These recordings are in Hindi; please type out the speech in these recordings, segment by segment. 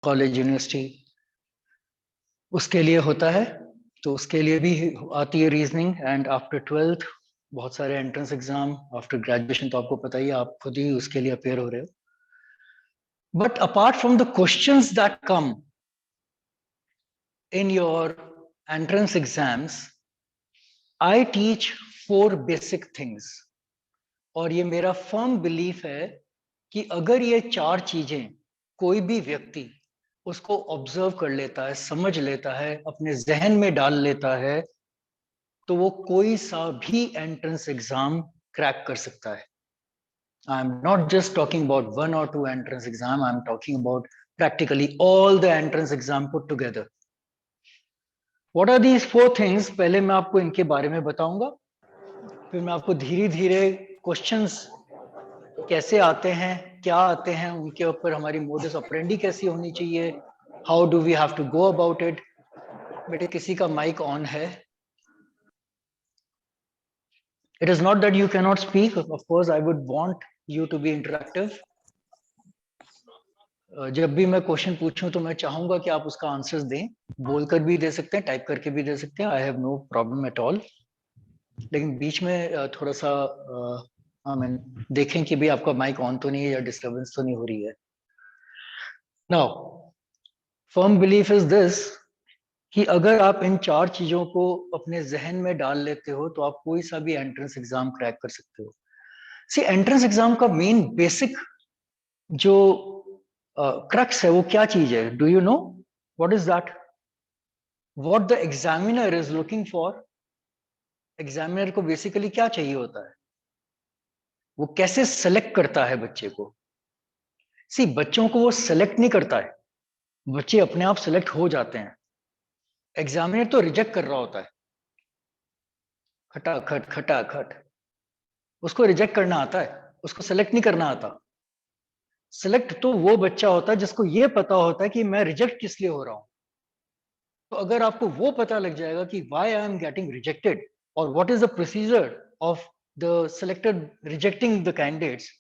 कॉलेज यूनिवर्सिटी उसके लिए होता है, तो उसके लिए भी आती है रीजनिंग। एंड आफ्टर 12th बहुत सारे एंट्रेंस एग्जाम, आफ्टर ग्रेजुएशन तो आपको पता ही है, आप खुद ही उसके लिए अपेयर हो रहे हो। But apart from the questions that come in your entrance exams, I teach 4 basic things। और ये मेरा फर्म बिलीफ है कि अगर ये 4 चीजें कोई भी व्यक्ति उसको ऑब्जर्व कर लेता है, समझ लेता है, अपने जहन में डाल लेता है, तो वो कोई सा भी एंट्रेंस एग्जाम क्रैक कर सकता है। आई am not just talking about 1 or 2 entrance exam, I am talking about practically all the entrance exam put together। What are these 4 things? पहले मैं आपको इनके बारे में बताऊंगा, फिर मैं आपको धीरे धीरे क्वेश्चंस कैसे आते हैं, क्या आते हैं, उनके ऊपर हमारी मोडस ऑपरेंडी कैसी होनी चाहिए, how do we have to go about it. बेटे किसी का माइक ऑन है? It is not that you can not speak, of course I would want you to be interactive. जब भी मैं क्वेश्चन पूछूं तो मैं चाहूंगा कि आप उसका आंसर्स दें, बोलकर भी दे सकते हैं, टाइप करके भी दे सकते हैं, I have no problem at all. लेकिन बीच में थोड़ा सा देखें कि भी आपका माइक ऑन तो नहीं है या डिस्टरबेंस तो नहीं हो रही है। Now firm belief is this कि अगर आप इन 4 चीजों को अपने जहन में डाल लेते हो तो आप कोई सा भी एंट्रेंस एग्जाम क्रैक कर सकते हो। सी एंट्रेंस एग्जाम का मेन बेसिक जो क्रक्स है वो क्या चीज है? Do you know what is that? What the examiner is looking for? Examiner को बेसिकली क्या चाहिए होता है? वो कैसे सेलेक्ट करता है बच्चे को? सी बच्चों को वो सेलेक्ट नहीं करता है, बच्चे अपने आप सेलेक्ट हो जाते हैं। एग्जामिनर तो रिजेक्ट कर रहा होता है, खटाखट खटाखट। उसको रिजेक्ट करना आता है, उसको सेलेक्ट नहीं करना आता। सिलेक्ट तो वो बच्चा होता है जिसको ये पता होता है कि मैं रिजेक्ट किस लिए हो रहा हूं। तो अगर आपको वो पता लग जाएगा कि why I am getting rejected और what is the procedure of the selected rejecting the candidates,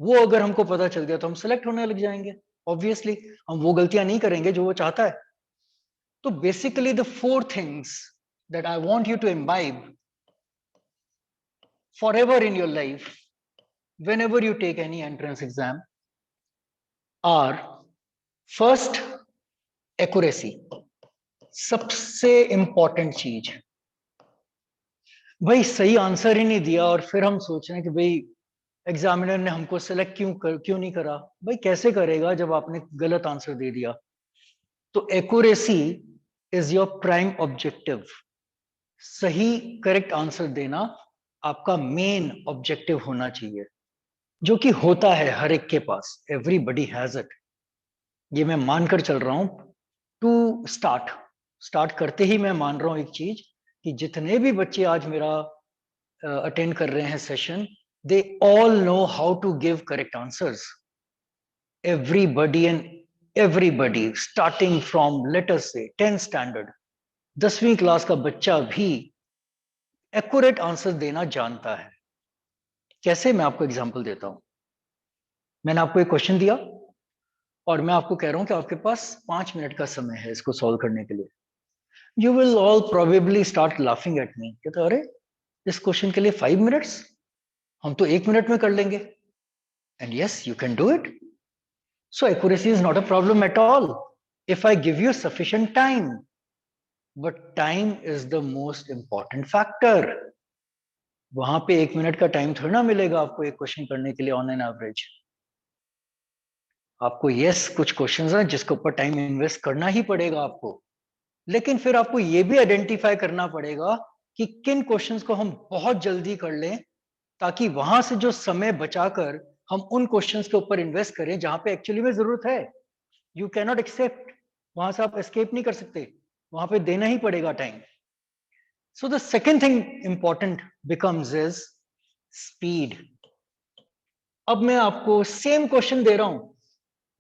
वो अगर हमको पता चल गया तो हम सिलेक्ट होने लग जाएंगे। ऑब्वियसली हम वो गलतियां नहीं करेंगे जो वो चाहता है। तो basically the 4 things that I want you to imbibe forever in your life whenever you take any entrance exam are: first, accuracy। सबसे इंपॉर्टेंट चीज। भाई सही आंसर ही नहीं दिया और फिर हम सोच रहे हैं कि भाई एग्जामिनर ने हमको सेलेक्ट क्यों नहीं करा। भाई कैसे करेगा जब आपने गलत आंसर दे दिया? तो accuracy is your prime objective. सही करेक्ट आंसर देना आपका मेन ऑब्जेक्टिव होना चाहिए, जो कि होता है हर एक के पास। एवरीबडी हैज इट, ये मैं मानकर चल रहा हूं। टू स्टार्ट करते ही मैं मान रहा हूं एक चीज, कि जितने भी बच्चे आज मेरा अटेंड कर रहे हैं session, they all know how to give correct answers. Everybody starting from let us say 10th standard, 10वीं क्लास का बच्चा भी एक्यूरेट आंसर देना जानता है। कैसे? मैं आपको एग्जांपल देता हूं। मैंने आपको एक क्वेश्चन दिया और मैं आपको कह रहा हूं कि आपके पास 5 मिनट का समय है इसको सॉल्व करने के लिए। You will all probably start laughing at me, कहते अरे इस क्वेश्चन के लिए 5 मिनट्स, हम तो 1 मिनट में कर लेंगे। And yes, you can do it. So accuracy is not a problem at all if I give you sufficient time. But time is the most important factor. वहां पे 1 मिनट का टाइम थोड़ा ना मिलेगा आपको एक क्वेश्चन करने के लिए ऑन एन एवरेज। आपको यस कुछ क्वेश्चंस हैं जिसके ऊपर टाइम इन्वेस्ट करना ही पड़ेगा आपको, लेकिन फिर आपको ये भी आइडेंटिफाई करना पड़ेगा कि किन क्वेश्चंस को हम बहुत जल्दी कर लें, ताकि वहां से जो समय बचाकर हम उन क्वेश्चंस के ऊपर इन्वेस्ट करें जहां पे एक्चुअली में जरूरत है। यू कैन नॉट एक्सेप्ट, वहां से आप एस्केप नहीं कर सकते, वहां पे देना ही पड़ेगा time. So the second thing important becomes is speed. अब मैं आपको सेम क्वेश्चन दे रहा हूं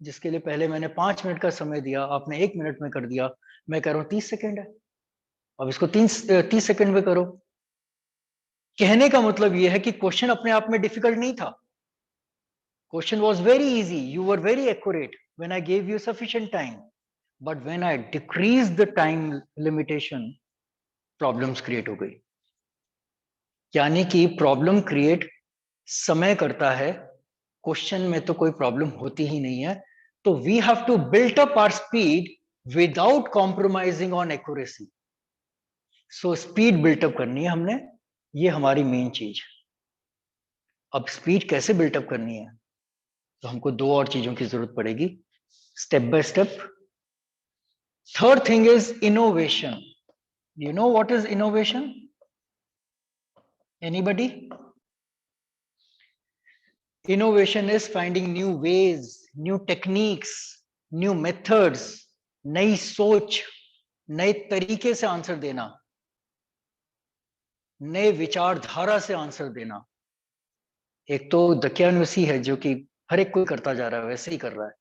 जिसके लिए पहले मैंने 5 मिनट का समय दिया, आपने 1 मिनट में कर दिया। मैं कह रहा हूं 30 सेकेंड है, अब इसको 30 सेकेंड में करो। कहने का मतलब यह है कि क्वेश्चन अपने आप में डिफिकल्ट नहीं था। Question was very easy, you were very accurate, when I gave you sufficient time. But when I decreased the time limitation, problems create हो गई. यानी कि प्रॉब्लम क्रिएट समय करता है, क्वेश्चन में तो कोई प्रॉब्लम होती ही नहीं है. तो we have to built up our speed without compromising on accuracy. So speed built up करनी है हमने, ये हमारी मेन चीज. अब स्पीड कैसे बिल्टअप करनी है, तो हमको दो और चीजों की जरूरत पड़ेगी, step by step. Third thing is innovation. You know what is innovation? Anybody? Innovation is finding new ways, new techniques, new methods, नई सोच, नए तरीके से आंसर देना, नए विचारधारा से आंसर देना. एक तो दकियानुसी है जो कि हर एक कोई करता जा रहा है, वैसे ही कर रहा है.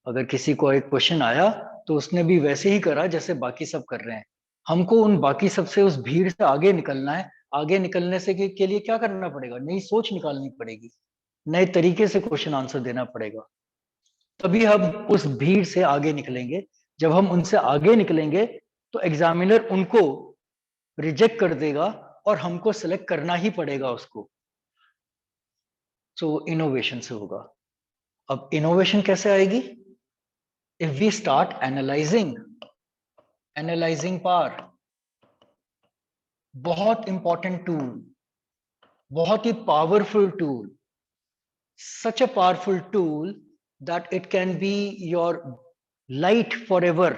अगर किसी को एक क्वेश्चन आया तो उसने भी वैसे ही करा जैसे बाकी सब कर रहे हैं. हमको उन बाकी सब से, उस भीड़ से आगे निकलना है. आगे निकलने से के लिए क्या करना पड़ेगा? नई सोच निकालनी पड़ेगी, नए तरीके से क्वेश्चन आंसर देना पड़ेगा. तभी हम उस भीड़ से आगे निकलेंगे. जब हम उनसे आगे निकलेंगे तो एग्जामिनर उनको रिजेक्ट कर देगा और हमको सिलेक्ट करना ही पड़ेगा उसको. सो इनोवेशन से होगा. अब इनोवेशन कैसे आएगी? If we start analysing power, बहुत इंपॉर्टेंट टूल, बहुत ही powerful tool. Such a powerful tool that it can be your light forever.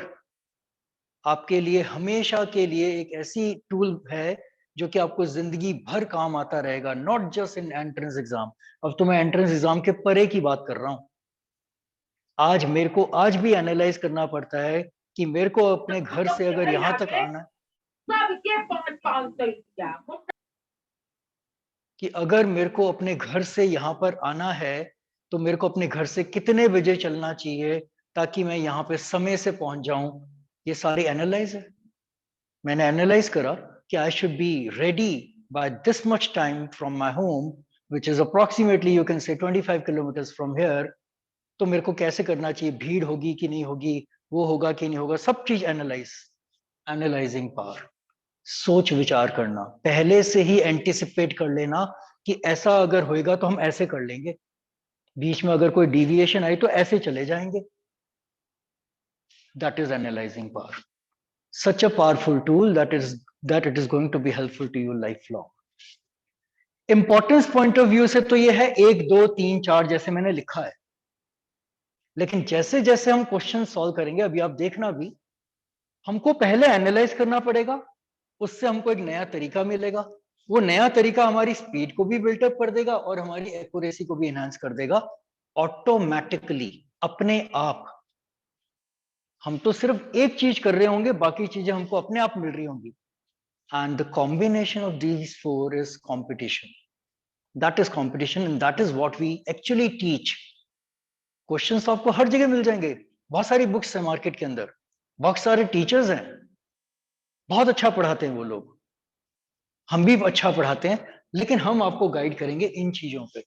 आपके लिए हमेशा के लिए एक ऐसी टूल है जो कि आपको जिंदगी भर काम आता रहेगा, not just in entrance exam. अब तो मैं एंट्रेंस एग्जाम के परे की बात कर रहा हूं. आज मेरे को आज भी एनालाइज करना पड़ता है कि मेरे को अपने घर से अगर यहां तक आना, कि अगर मेरे को अपने घर से यहां पर आना है तो मेरे को अपने घर से कितने बजे चलना चाहिए ताकि मैं यहां पे समय से पहुंच जाऊं. ये सारी एनालाइज है. मैंने एनालाइज करा कि I should be ready by this much time from my home, which is approximately you can say 25 kilometres from here. तो मेरे को कैसे करना चाहिए, भीड़ होगी कि नहीं होगी, वो होगा कि नहीं होगा, सब चीज एनालाइज. एनालाइजिंग पावर, सोच विचार करना, पहले से ही एंटिसिपेट कर लेना कि ऐसा अगर होएगा तो हम ऐसे कर लेंगे, बीच में अगर कोई डिविएशन आई तो ऐसे चले जाएंगे. That is analysing power. Such a powerful tool that it is going to be helpful to you lifelong. Importance point of view से तो ये है 1 2 3 4 जैसे मैंने लिखा है. लेकिन जैसे जैसे हम क्वेश्चन सॉल्व करेंगे, अभी आप देखना भी, हमको पहले एनालाइज करना पड़ेगा, उससे हमको एक नया तरीका मिलेगा. वो नया तरीका हमारी स्पीड को भी बिल्टअप कर देगा और हमारी एक्यूरेसी को भी एनहांस कर देगा ऑटोमेटिकली, अपने आप. हम तो सिर्फ एक चीज कर रहे होंगे, बाकी चीजें हमको अपने आप मिल रही होंगी. And the combination of these four is competition. That is competition and that is what we actually teach. Questions तो आपको हर जगह मिल जाएंगे, बहुत सारी बुक्स हैं मार्केट के अंदर, बहुत सारे टीचर्स हैं, बहुत अच्छा पढ़ाते हैं वो लोग, हम भी अच्छा पढ़ाते हैं. लेकिन हम आपको गाइड करेंगे इन चीजों पे.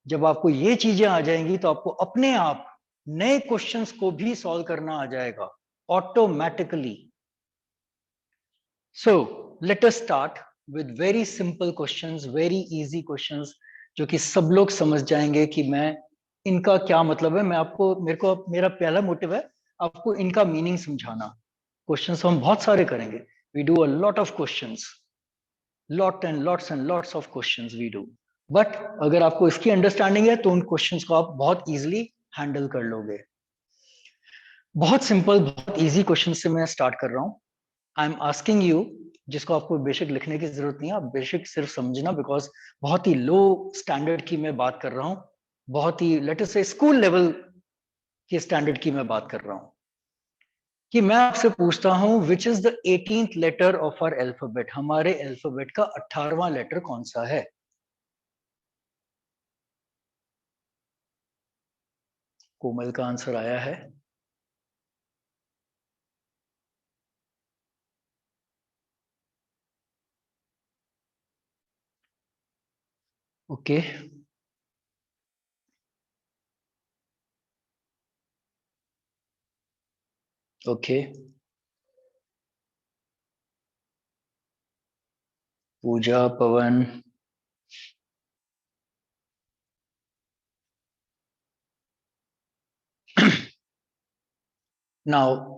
जब आपको ये चीजें आ जाएंगी तो आपको अपने आप नए क्वेश्चंस को भी सॉल्व करना आ जाएगा automatically. So let us start with very simple questions, very easy questions, जो कि सब लोग समझ जाएंगे कि मैं इनका क्या मतलब है. मैं आपको, मेरा पहला मोटिव है आपको इनका मीनिंग समझाना. क्वेश्चंस हम बहुत सारे करेंगे. We do a lot of questions, lots of questions we do. But अगर आपको इसकी अंडरस्टैंडिंग है तो उन क्वेश्चंस को आप बहुत इजीली हैंडल कर लोगे. बहुत सिंपल, बहुत इजी क्वेश्चन से मैं स्टार्ट कर रहा हूं. आई एम आस्किंग यू, जिसको आपको बेसिक लिखने की जरूरत नहीं है, आप बेसिक सिर्फ समझना, बिकॉज बहुत ही लो स्टैंडर्ड की मैं बात कर रहा हूं, बहुत ही लेट अस से स्कूल लेवल के स्टैंडर्ड की मैं बात कर रहा हूं. कि मैं आपसे पूछता हूं which is the 18th letter of our alphabet. हमारे अल्फाबेट का 18वां लेटर कौन सा है? कोमल का आंसर आया है. Okay. Okay, Pooja, Pawan, now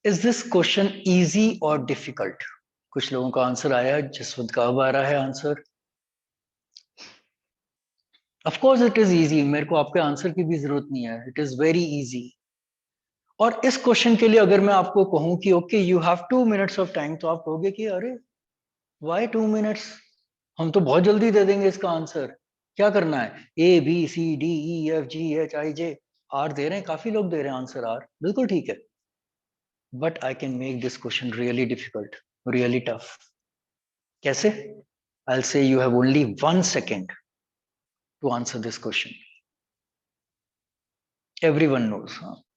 is this question easy और डिफिकल्ट? कुछ लोगों का आंसर आया, जसवंत का अब आ रहा है answer. Of course it is easy, मेरे को आपके आंसर की भी जरूरत नहीं है, इट इज वेरी इजी। और इस क्वेश्चन के लिए अगर मैं आपको कहूं कि okay you have 2 minutes of time, तो आप कहोगे कि अरे वाई 2 मिनट्स, हम तो बहुत जल्दी दे देंगे इसका आंसर। क्या करना है? ABCDEFGHIJ, आर दे रहे हैं, काफी लोग दे रहे हैं आंसर आर, बिल्कुल ठीक है। But I can make this question really difficult, really tough. कैसे? I say you have only 1 second to answer this question. Everyone knows,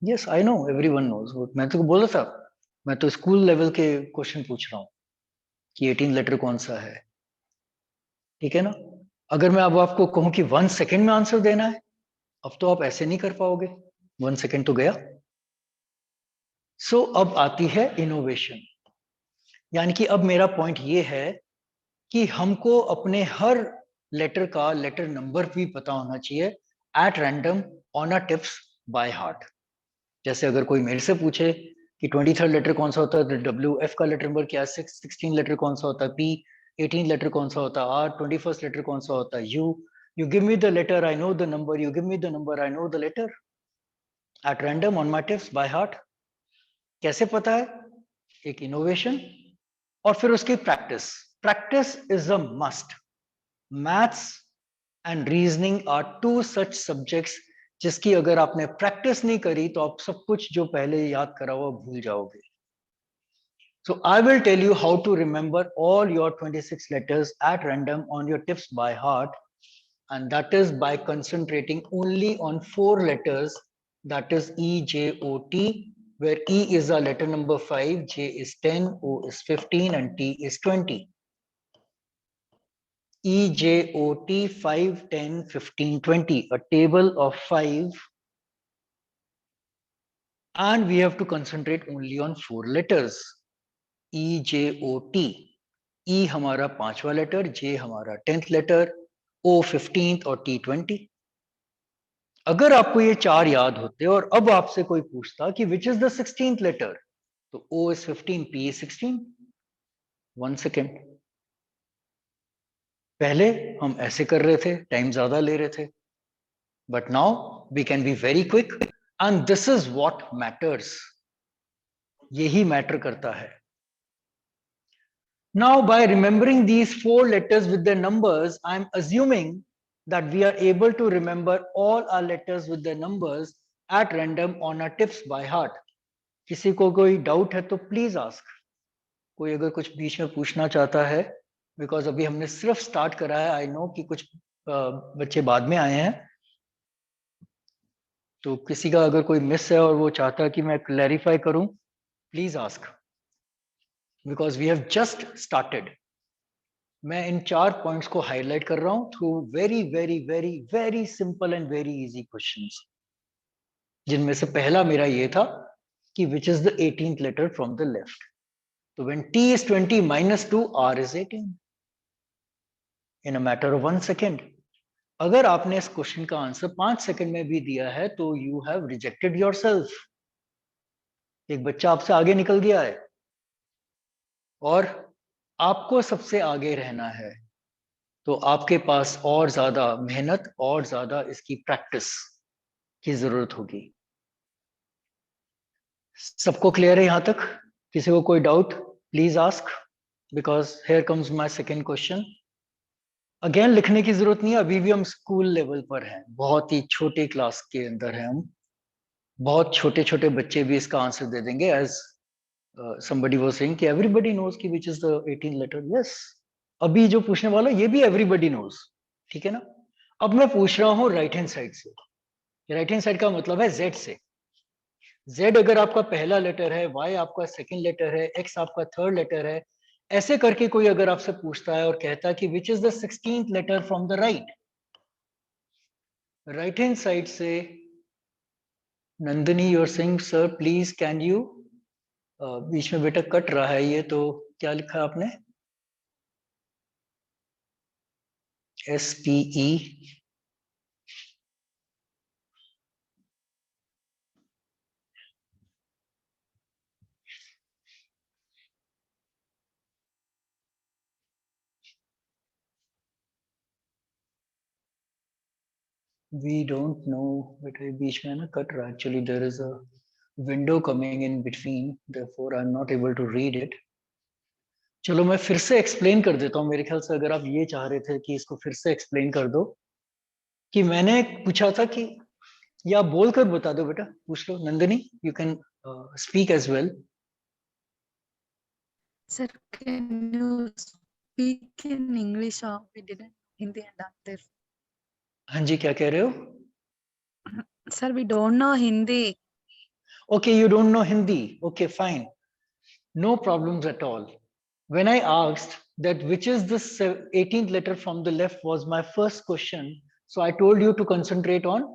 yes I know, everyone knows. मैं तो बोला था, मैं तो स्कूल लेवल के क्वेश्चन पूछ रहा हूँ कि 18 लेटर कौन सा है, ठीक है ना? अगर मैं अब आपको कहूं कि 1 second में आंसर देना है, अब तो आप ऐसे नहीं कर पाओगे, 1 second तो गया। अब आती है इनोवेशन, यानी कि अब मेरा पॉइंट ये है कि हमको अपने हर लेटर का लेटर नंबर भी पता होना चाहिए eight random on a tips by heart. जैसे अगर कोई मेरे से पूछे कि 23rd लेटर कौन सा होता है, WF का लेटर नंबर क्या है, 16 लेटर कौन सा होता है, P 18 लेटर कौन सा होता है, R 21st लेटर कौन सा होता है, you give me the letter I know the number, you give me the number I know the letter at random on my tips by heart. कैसे पता है? एक इनोवेशन, और फिर उसकी practice. Practice is a must. Maths and reasoning are two such subjects जिसकी अगर आपने प्रैक्टिस नहीं करी तो आप सब कुछ जो पहले याद करा हुआ भूल जाओगे। So I will tell you how to remember all your 26 letters at random on your tips by heart, and that is by concentrating only on 4 letters, that is EJOT, where E is a letter number 5, J is 10, O is 15, and T is 20. EJOT 5, 10, 15, 20, a table of 5, and we have to concentrate only on 4 letters. EJOT, E हमारा 5वां लेटर, J हमारा 10th लेटर, O 15th और T 20। अगर आपको ये 4 याद होते और अब आपसे कोई पूछता कि which is the 16th letter, तो O is 15, P is 16, 1 second। पहले हम ऐसे कर रहे थे, टाइम ज्यादा ले रहे थे, but now we can be very quick, and this is what matters. यही मैटर करता है। Now, by remembering these 4 letters with their numbers, I'm assuming that we are able to remember all our letters with their numbers at random on our tips by heart. किसी को कोई डाउट है तो प्लीज आस्क। कोई अगर कुछ बीच में पूछना चाहता है, बिकॉज अभी हमने सिर्फ स्टार्ट करा है, आई नो कि कुछ बच्चे बाद में आए हैं, तो किसी का अगर कोई मिस है और वो चाहता है कि मैं क्लैरिफाई करूं, please ask, because we have just started. मैं इन 4 पॉइंट्स को हाईलाइट कर रहा हूं through very very very very simple and very easy questions, जिनमें से पहला मेरा ये था कि which is the 18th letter from the left. तो when T is 20 minus 2, R is 18 in a matter of 1 second। अगर आपने इस क्वेश्चन का आंसर 5 सेकंड में भी दिया है तो यू हैव रिजेक्टेड योरसेल्फ। एक बच्चा आपसे आगे निकल गया है और आपको सबसे आगे रहना है, तो आपके पास और ज्यादा मेहनत और ज्यादा इसकी प्रैक्टिस की जरूरत होगी। सबको क्लियर है यहां तक? किसी को कोई doubt, please ask, because here comes my second question. Again लिखने की जरूरत नहीं है, अभी भी हम स्कूल लेवल पर हैं, बहुत ही छोटे क्लास के अंदर हैं हम। बहुत छोटे छोटे बच्चे भी इसका आंसर दे देंगे, एज somebody was saying कि everybody knows कि which is the 18 letter, yes। अभी जो पूछने वाला ये भी everybody knows, ठीक है ना? अब मैं पूछ रहा हूँ राइट हैंड साइड से। राइट हैंड साइड का मतलब है Z से। Z अगर आपका पहला लेटर है, Y आपका सेकंड लेटर है, X आपका थर्ड लेटर है, ऐसे करके कोई अगर आपसे पूछता है और कहता है कि which is the 16th letter from the right, right hand side से Nandini, you are saying sir please can you, बीच में बेटा कट रहा है ये, तो क्या लिखा आपने? SPE we don't know, बेटा ये बीच में ना कट रहा है, actually there is a window coming in between, therefore I'm not able to read it. चलो मैं फिर से एक्सप्लेन कर देता हूँ, मेरे ख्याल से अगर आप ये चाह रहे थे कि इसको फिर से एक्सप्लेन कर दो, कि मैंने पूछा था कि, या बोल कर बता दो बेटा, पूछ लो Nandini, you can speak as well. Sir, can you speak in English or we didn't Hindi and that? हाँ जी, क्या कह रहे हो? Sir, we don't know Hindi. Okay, you don't know Hindi. Okay, fine. No problems at all. When I asked that which is the 18th letter from the left was my first question. So I told you to concentrate on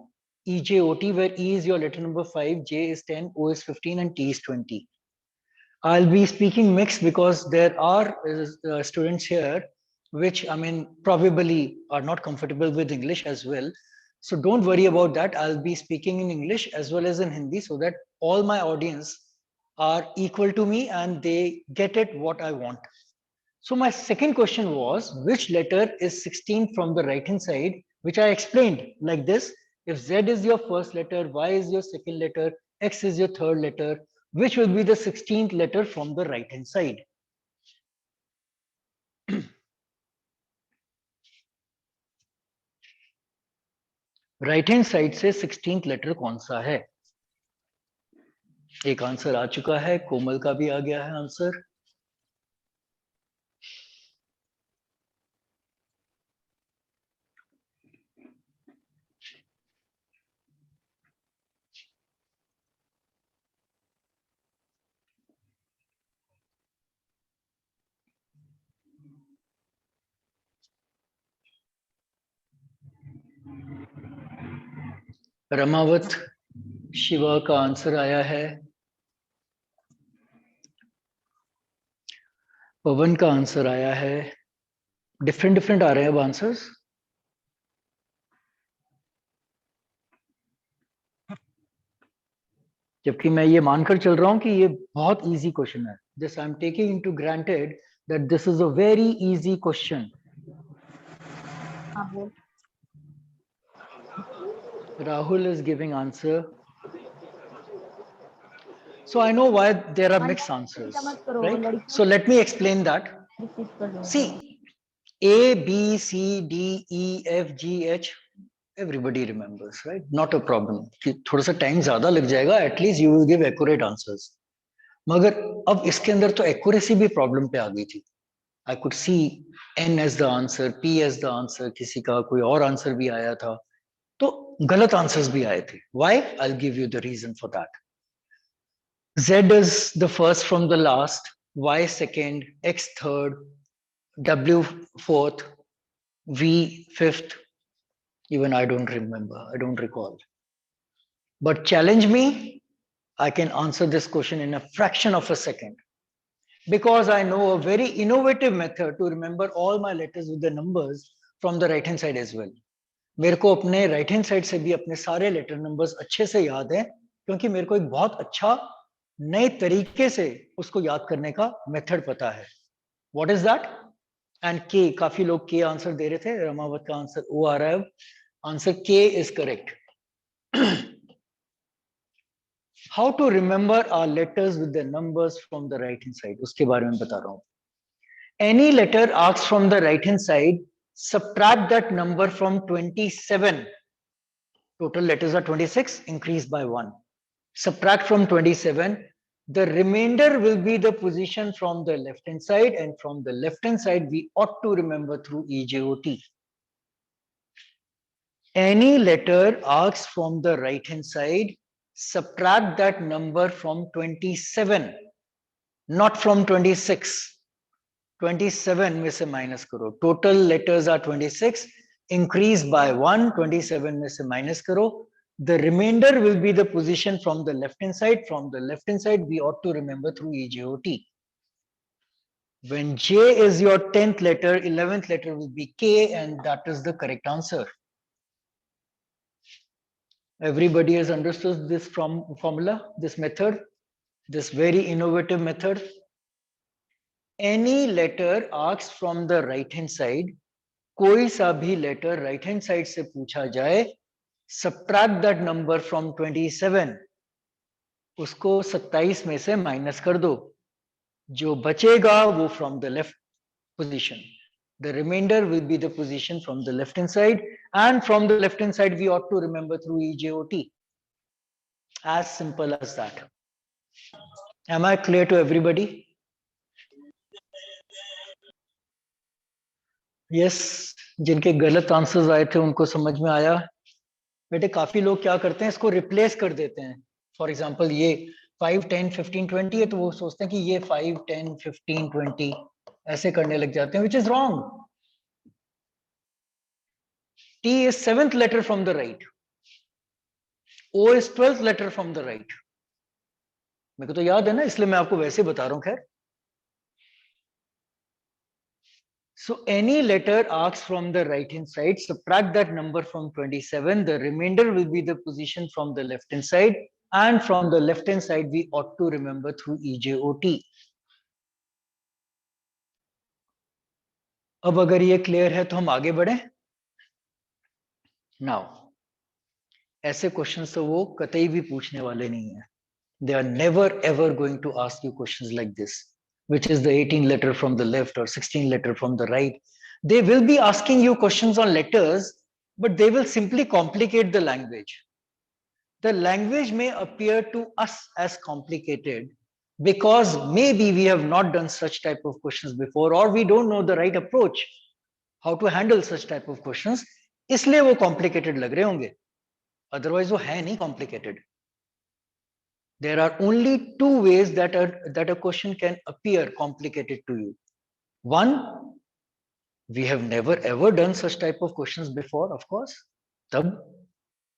EJOT, where E is your letter number 5, J is 10, O is 15, and T is 20. I'll be speaking mixed because there are students here which, I mean, probably are not comfortable with English as well. So don't worry about that. I'll be speaking in English as well as in Hindi so that all my audience are equal to me and they get it what I want. So my second question was, which letter is 16 from the right hand side, which I explained like this. If Z is your first letter, Y is your second letter, X is your third letter, which will be the 16th letter from the right hand side? Right hand side से 16th लेटर कौन सा है? एक आंसर आ चुका है, कोमल का भी आ गया है आंसर. रमावत शिवा का आंसर आया है, पवन का आंसर आया है. डिफरेंट डिफरेंट आ रहे हैं अब आंसर्स. जबकि मैं ये मानकर चल रहा हूं कि ये बहुत इजी क्वेश्चन है. This I am taking into granted that this is a very easy question. Rahul is giving answer. So I know why there are mixed answers, right? So let me explain that. See, A, B, C, D, E, F, G, H, everybody remembers, right? Not a problem. कि थोड़ा सा टाइम ज्यादा लग जाएगा, at least you will give accurate answers. मगर अब इसके अंदर तो accuracy भी problem पे आ गई थी. I could see N as the answer, P as the answer, किसी का कोई और आंसर भी आया था, तो गलत आंसर्स भी आए थे. Why? I'll give you the reason for that. Z is the first from the last, Y second, X third, W fourth, V fifth. Even I don't remember, I don't recall. But challenge me, I can answer this question in a fraction of a second. Because I know a very innovative method to remember all my letters with the numbers from the right hand side as well. मेरे को अपने राइट हैंड साइड से भी अपने सारे लेटर नंबर्स अच्छे से याद है, क्योंकि मेरे को एक बहुत अच्छा नए तरीके से उसको याद करने का मेथड पता है. What is that? एंड के, काफी लोग के आंसर दे रहे थे, रमावत का आंसर ओ आ रहा है. Answer K is correct. How to remember our letters with the numbers from the right hand side, उसके बारे में बता रहा हूं. Any letter asked from the right hand side, subtract that number from 27. Total letters are 26, increased by 1. Subtract from 27. The remainder will be the position from the left hand side, and from the left hand side we ought to remember through EJOT. Any letter asked from the right hand side, subtract that number from 27, not from 26. 27 में से माइनस करो. Total letters are 26, increase by 1. 27 में से माइनस करो, The remainder will be the position from the left hand side. From the left hand side, we ought to remember through EJOT. When J is your 10th letter, 11th letter will be K, and that is the correct answer. Everybody has understood this formula, this method, this very innovative method. Any letter asked from the right hand side, कोई सा भी letter right hand side से पूछा जाए, subtract that number from 27, उसको 27 में से माइनस कर दो, जो बचेगा वो from the left position. The remainder will be the position from the left hand side, and from the left hand side we ought to remember through EJOT. As simple as that. Am I clear to everybody? Yes, जिनके गलत आंसर्स आए थे उनको समझ में आया. बेटे काफी लोग क्या करते हैं, इसको रिप्लेस कर देते हैं. फॉर एग्जांपल ये 5, 10, 15, 20 है, तो वो सोचते हैं कि ये 5, 10, 15, 20 ऐसे करने लग जाते हैं, which is wrong. T is 7th letter from the right. O is 12th letter from the right. मेरे को तो याद है ना, इसलिए मैं आपको वैसे बता रहा हूं. खैर, so any letter asked from the right hand side, subtract that number from 27. The remainder will be the position from the left hand side, and from the left hand side we ought to remember through EJOT. अब अगर ये क्लियर है तो हम आगे बढ़े. Now, ऐसे क्वेश्चंस तो वो कतई भी पूछने वाले नहीं है. They are never ever going to ask you questions like this, which is the 18 letter from the left or 16 letter from the right. They will be asking you questions on letters, but they will simply complicate the language. The language may appear to us as complicated because maybe we have not done such type of questions before, or we don't know the right approach, how to handle such type of questions. इसलिए वो complicated लग रहे होंगे. Otherwise वो है नहीं complicated. There are only two ways that a question can appear complicated to you. One, we have never ever done such type of questions before, of course. तब,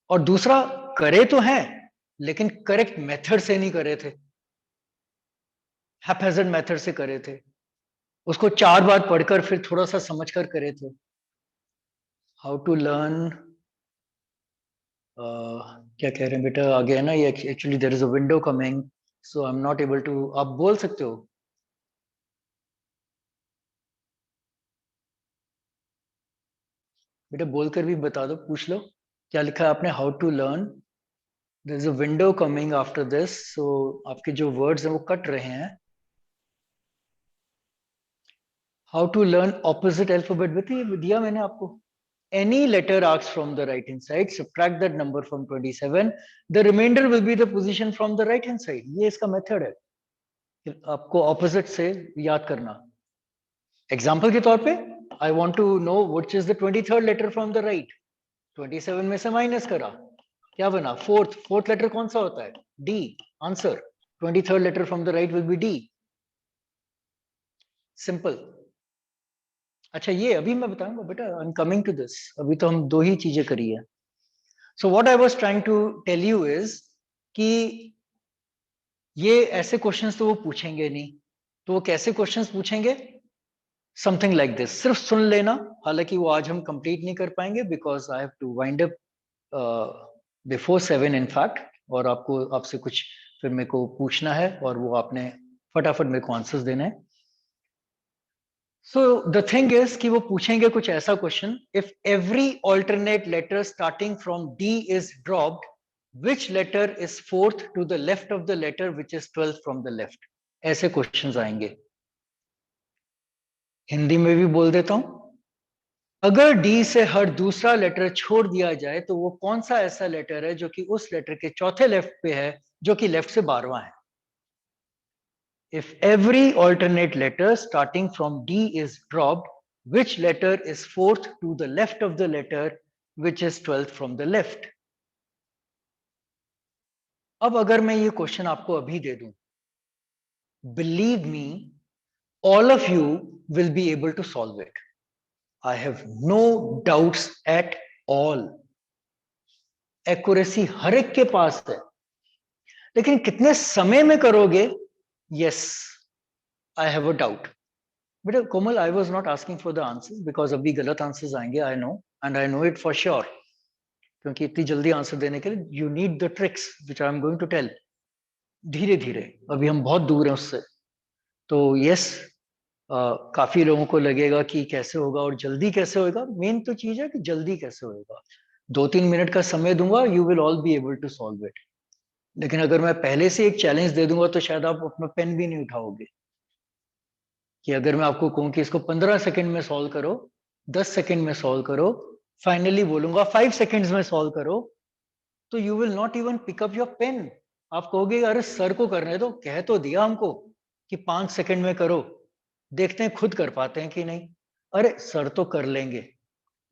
और दूसरा, करे तो हैं लेकिन करेक्ट मेथड से नहीं करे थे, हैपहैज़र्ड मेथड से करे थे, उसको 4 बार पढ़कर फिर थोड़ा सा समझकर करे थे. हाउ टू लर्न, क्या कह रहे हैं बेटा, आगे है ना ये. Actually there is a window coming, so I am not able to. आप बोल सकते हो. बेटा बोलकर भी बता दो, पूछ लो क्या लिखा है आपने. How to learn, there is a window coming after this, so आपके जो वर्ड्स हैं वो कट रहे हैं. How to learn opposite alphabet, बेटा ये दिया मैंने आपको. Any letter asked from the right hand side, subtract that number from 27. The remainder will be the position from the right hand side. ये इसका मेथड है आपको ऑपोजिट से याद करना. एग्जाम्पल के तौर पे, I want to know which is the 23rd letter from the right. 27 में से माइनस करा, क्या बना? फोर्थ लेटर कौन सा होता है? D. Answer 23rd letter from the right will be D. Simple. अच्छा, ये अभी मैं बताऊंगा बेटा. I am coming to this. अभी तो हम दो ही चीजें करी है. So what I was trying to tell you is कि ये ऐसे क्वेश्चंस तो वो पूछेंगे नहीं. तो वो कैसे क्वेश्चंस पूछेंगे? Something like this. सिर्फ सुन लेना. हालांकि वो आज हम कंप्लीट नहीं कर पाएंगे because I have to wind up before 7 in fact. और आपसे कुछ फिर मेरे को पूछना है और वो आपने फटाफट मेरे को आंसर्स देने हैं. So the thing is कि वो पूछेंगे कुछ ऐसा question. If every alternate letter starting from D is dropped, which letter is fourth to the left of the letter which is 12th from the left? ऐसे क्वेश्चंस आएंगे. हिंदी में भी बोल देता हूं. अगर D से हर दूसरा लेटर छोड़ दिया जाए तो वो कौन सा ऐसा लेटर है जो कि उस लेटर के चौथे लेफ्ट पे है, जो कि लेफ्ट से 12वां है. If every alternate letter starting from D is dropped, which letter is fourth to the left of the letter which is 12th from the left? अब अगर मैं ये क्वेश्चन आपको अभी दे दूं, believe me, all of you will be able to solve it. I have no doubts at all. Accuracy हर एक के पास है, लेकिन कितने समय में करोगे, yes I have a doubt. बेटा Komal, I was not asking for the answer because अभी गलत आंसर्स आएंगे, I know, and I know it for sure, क्योंकि इतनी जल्दी आंसर देने के लिए you need the tricks which I am going to tell. धीरे धीरे, अभी हम बहुत दूर हैं उससे. तो यस, काफी लोगों को लगेगा कि कैसे होगा और जल्दी कैसे होगा. मेन तो चीज है कि जल्दी कैसे होगा. 2-3 मिनट का समय दूंगा, you will all be able to solve it. लेकिन अगर मैं पहले से एक चैलेंज दे दूंगा तो शायद आप अपना पेन भी नहीं उठाओगे. कि अगर मैं आपको कहूं कि इसको 15 सेकंड में सॉल्व करो, 10 सेकंड में सॉल्व करो, फाइनली बोलूंगा 5 सेकंड्स में सॉल्व करो, तो you will not even pick up your pen. आप कहोगे अरे सर को करने दो, कह तो दिया हमको कि 5 सेकंड में करो, देखते हैं खुद कर पाते हैं कि नहीं. अरे सर तो कर लेंगे,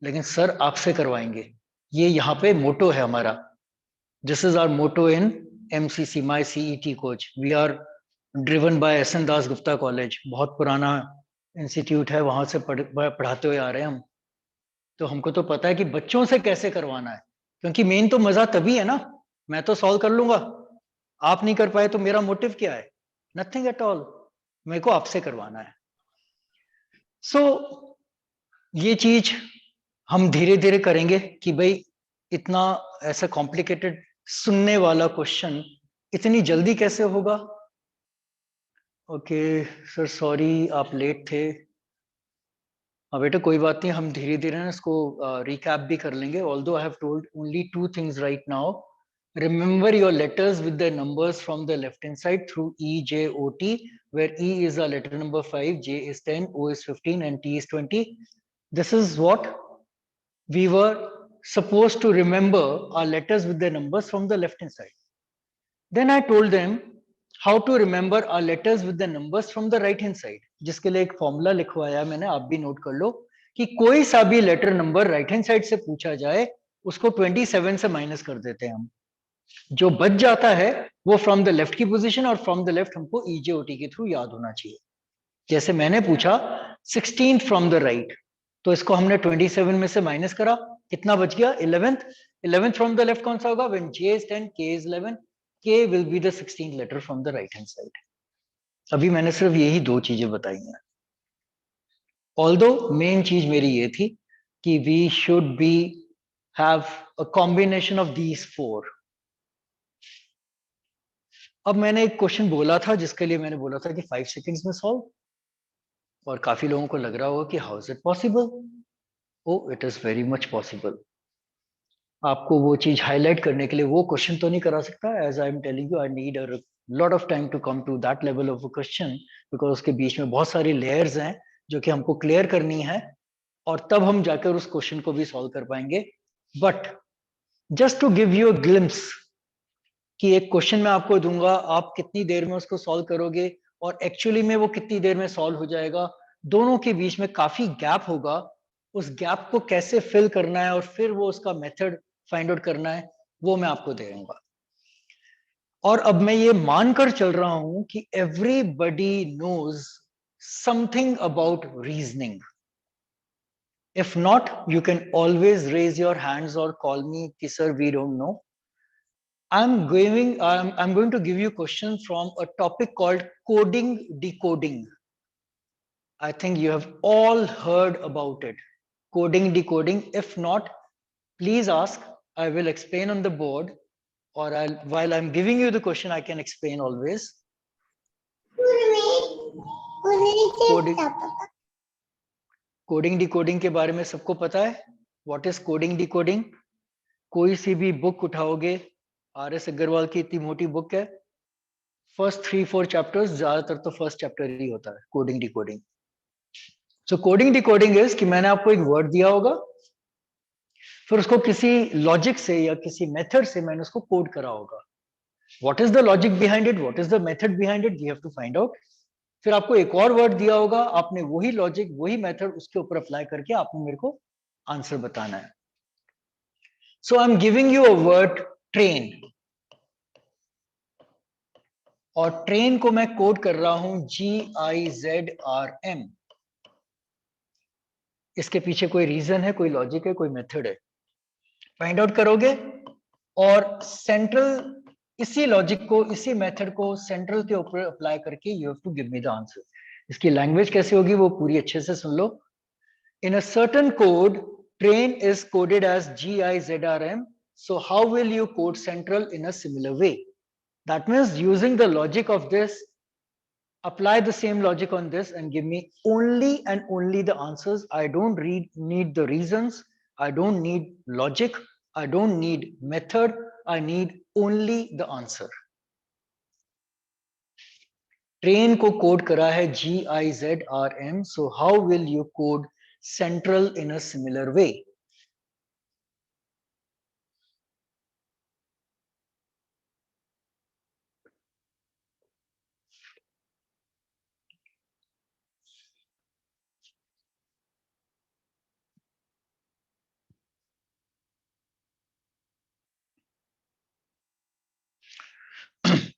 लेकिन सर आपसे करवाएंगे. ये यहाँ पे मोटो है हमारा. This is our motto in MCC, my CET coach. We are driven by S N. Das Gupta college. बहुत पुराना इंस्टीट्यूट है, वहां से पढ़ाते हुए आ रहे हैं हम. तो हमको तो पता है कि बच्चों से कैसे करवाना है, क्योंकि मेन तो मजा तभी है ना. मैं तो सॉल्व कर लूंगा, आप नहीं कर पाए तो मेरा मोटिव क्या है? Nothing at all. मेरे को आपसे करवाना है. सो ये चीज हम धीरे धीरे करेंगे कि भाई इतना ऐसा कॉम्प्लिकेटेड सुनने वाला क्वेश्चन इतनी जल्दी कैसे होगा. ओके सर, सॉरी आप लेट थे. हाँ बेटा कोई बात नहीं, हम धीरे धीरे ना इसको रिकैप भी कर लेंगे. Although I have told only 2 things right now. Remember your letters with the numbers from the left hand side through E, J, O, T, where E is a letter number 5, J is 10, O is 15, and T is 20. This is what we were supposed to remember, our letters with the numbers from the left hand side. Then I told them how to remember our letters with the numbers from the right hand side. जिसके लिए एक फॉर्मूला लिखवाया मैंने, आप भी नोट कर लो कि कोई सा भी letter number right hand side से पूछा जाए उसको 27 से माइनस कर देते हैं हम. जो बच जाता है वो फ्रॉम द लेफ्ट की पोजीशन, और फ्रॉम द लेफ्ट हमको ईजेओटी के थ्रू याद होना चाहिए. जैसे मैंने पूछा 16 फ्रॉम द राइट, तो इसको हमने 27 में से माइनस करा, कितना बच गया? 11th. 11th from the left कौन सा होगा? When J is 10, K is 11, K will be the 16th letter from the right hand side. अभी मैंने सिर्फ यही 2 चीजें बताई हैं. ऑल्दो मेन चीज मेरी ये थी कि we should be have a combination of these 4. अब मैंने एक क्वेश्चन बोला था जिसके लिए मैंने बोला था कि 5 सेकंड्स में सॉल्व, और काफी लोगों को लग रहा होगा कि how is it possible. Oh it is very much possible. आपको वो चीज हाईलाइट करने के लिए वो क्वेश्चन तो नहीं करा सकता. As I am telling you, I need a lot of time to come to that level of a question, because उसके बीच में बहुत सारी लेयर्स हैं जो कि हमको क्लियर करनी है, और तब हम जाकर उस क्वेश्चन को भी सॉल्व कर पाएंगे. But just to give you a glimpse कि एक क्वेश्चन मैं आपको दूंगा, आप कितनी देर में उसको सॉल्व करोगे और एक्चुअली में वो कितनी देर में सॉल्व हो जाएगा, दोनों के बीच में काफी गैप होगा. उस गैप को कैसे फिल करना है और फिर वो उसका मेथड फाइंड आउट करना है, वो मैं आपको दे दूंगा. और अब मैं ये मानकर चल रहा हूं कि everybody knows something about reasoning. If not, you can always raise your hands और कॉल मी कि sir we don't know. I'm going to give you a question from a topic called coding decoding. I think you have all heard about it. Coding decoding. If not, please ask. I will explain on the board, or while I'm giving you the question, I can explain always. Coding decoding के बारे में सबको पता है. What is coding decoding? कोई सी भी बुक उठाओगे, आर.एस. अग्रवाल की इतनी मोटी बुक है, फर्स्ट 3-4 चैप्टर्स, ज्यादातर तो फर्स्ट चैप्टर ही होता है coding decoding. So coding decoding is कि मैंने आपको एक वर्ड दिया होगा, फिर उसको किसी लॉजिक से या किसी मेथड से मैंने उसको कोड करा होगा. What is the logic behind it, what is the method behind it, we have to find out. फिर आपको एक और वर्ड दिया होगा, आपने वही लॉजिक वही मेथड उसके ऊपर अप्लाई करके आपने मेरे को आंसर बताना है. So I am giving you a word train, और ट्रेन को मैं कोड कर रहा हूं GIZRM. इसके पीछे कोई रीजन है, कोई लॉजिक है, कोई मेथड है? फाइंड आउट करोगे. और सेंट्रल इसी लॉजिक को, इसी मेथड को सेंट्रल के ऊपर अप्लाई करके you have to give me the answer. इसकी लैंग्वेज कैसे होगी वो पूरी अच्छे से सुन लो। In a certain code train is coded as GIZRM, so how will you code central in a similar way? That means using the logic of this, apply the same logic on this and give me only and only the answers. I don't need the reasons, I don't need logic, I don't need method, I need only the answer. Train को code करा है GIZRM, so how will you code central in a similar way?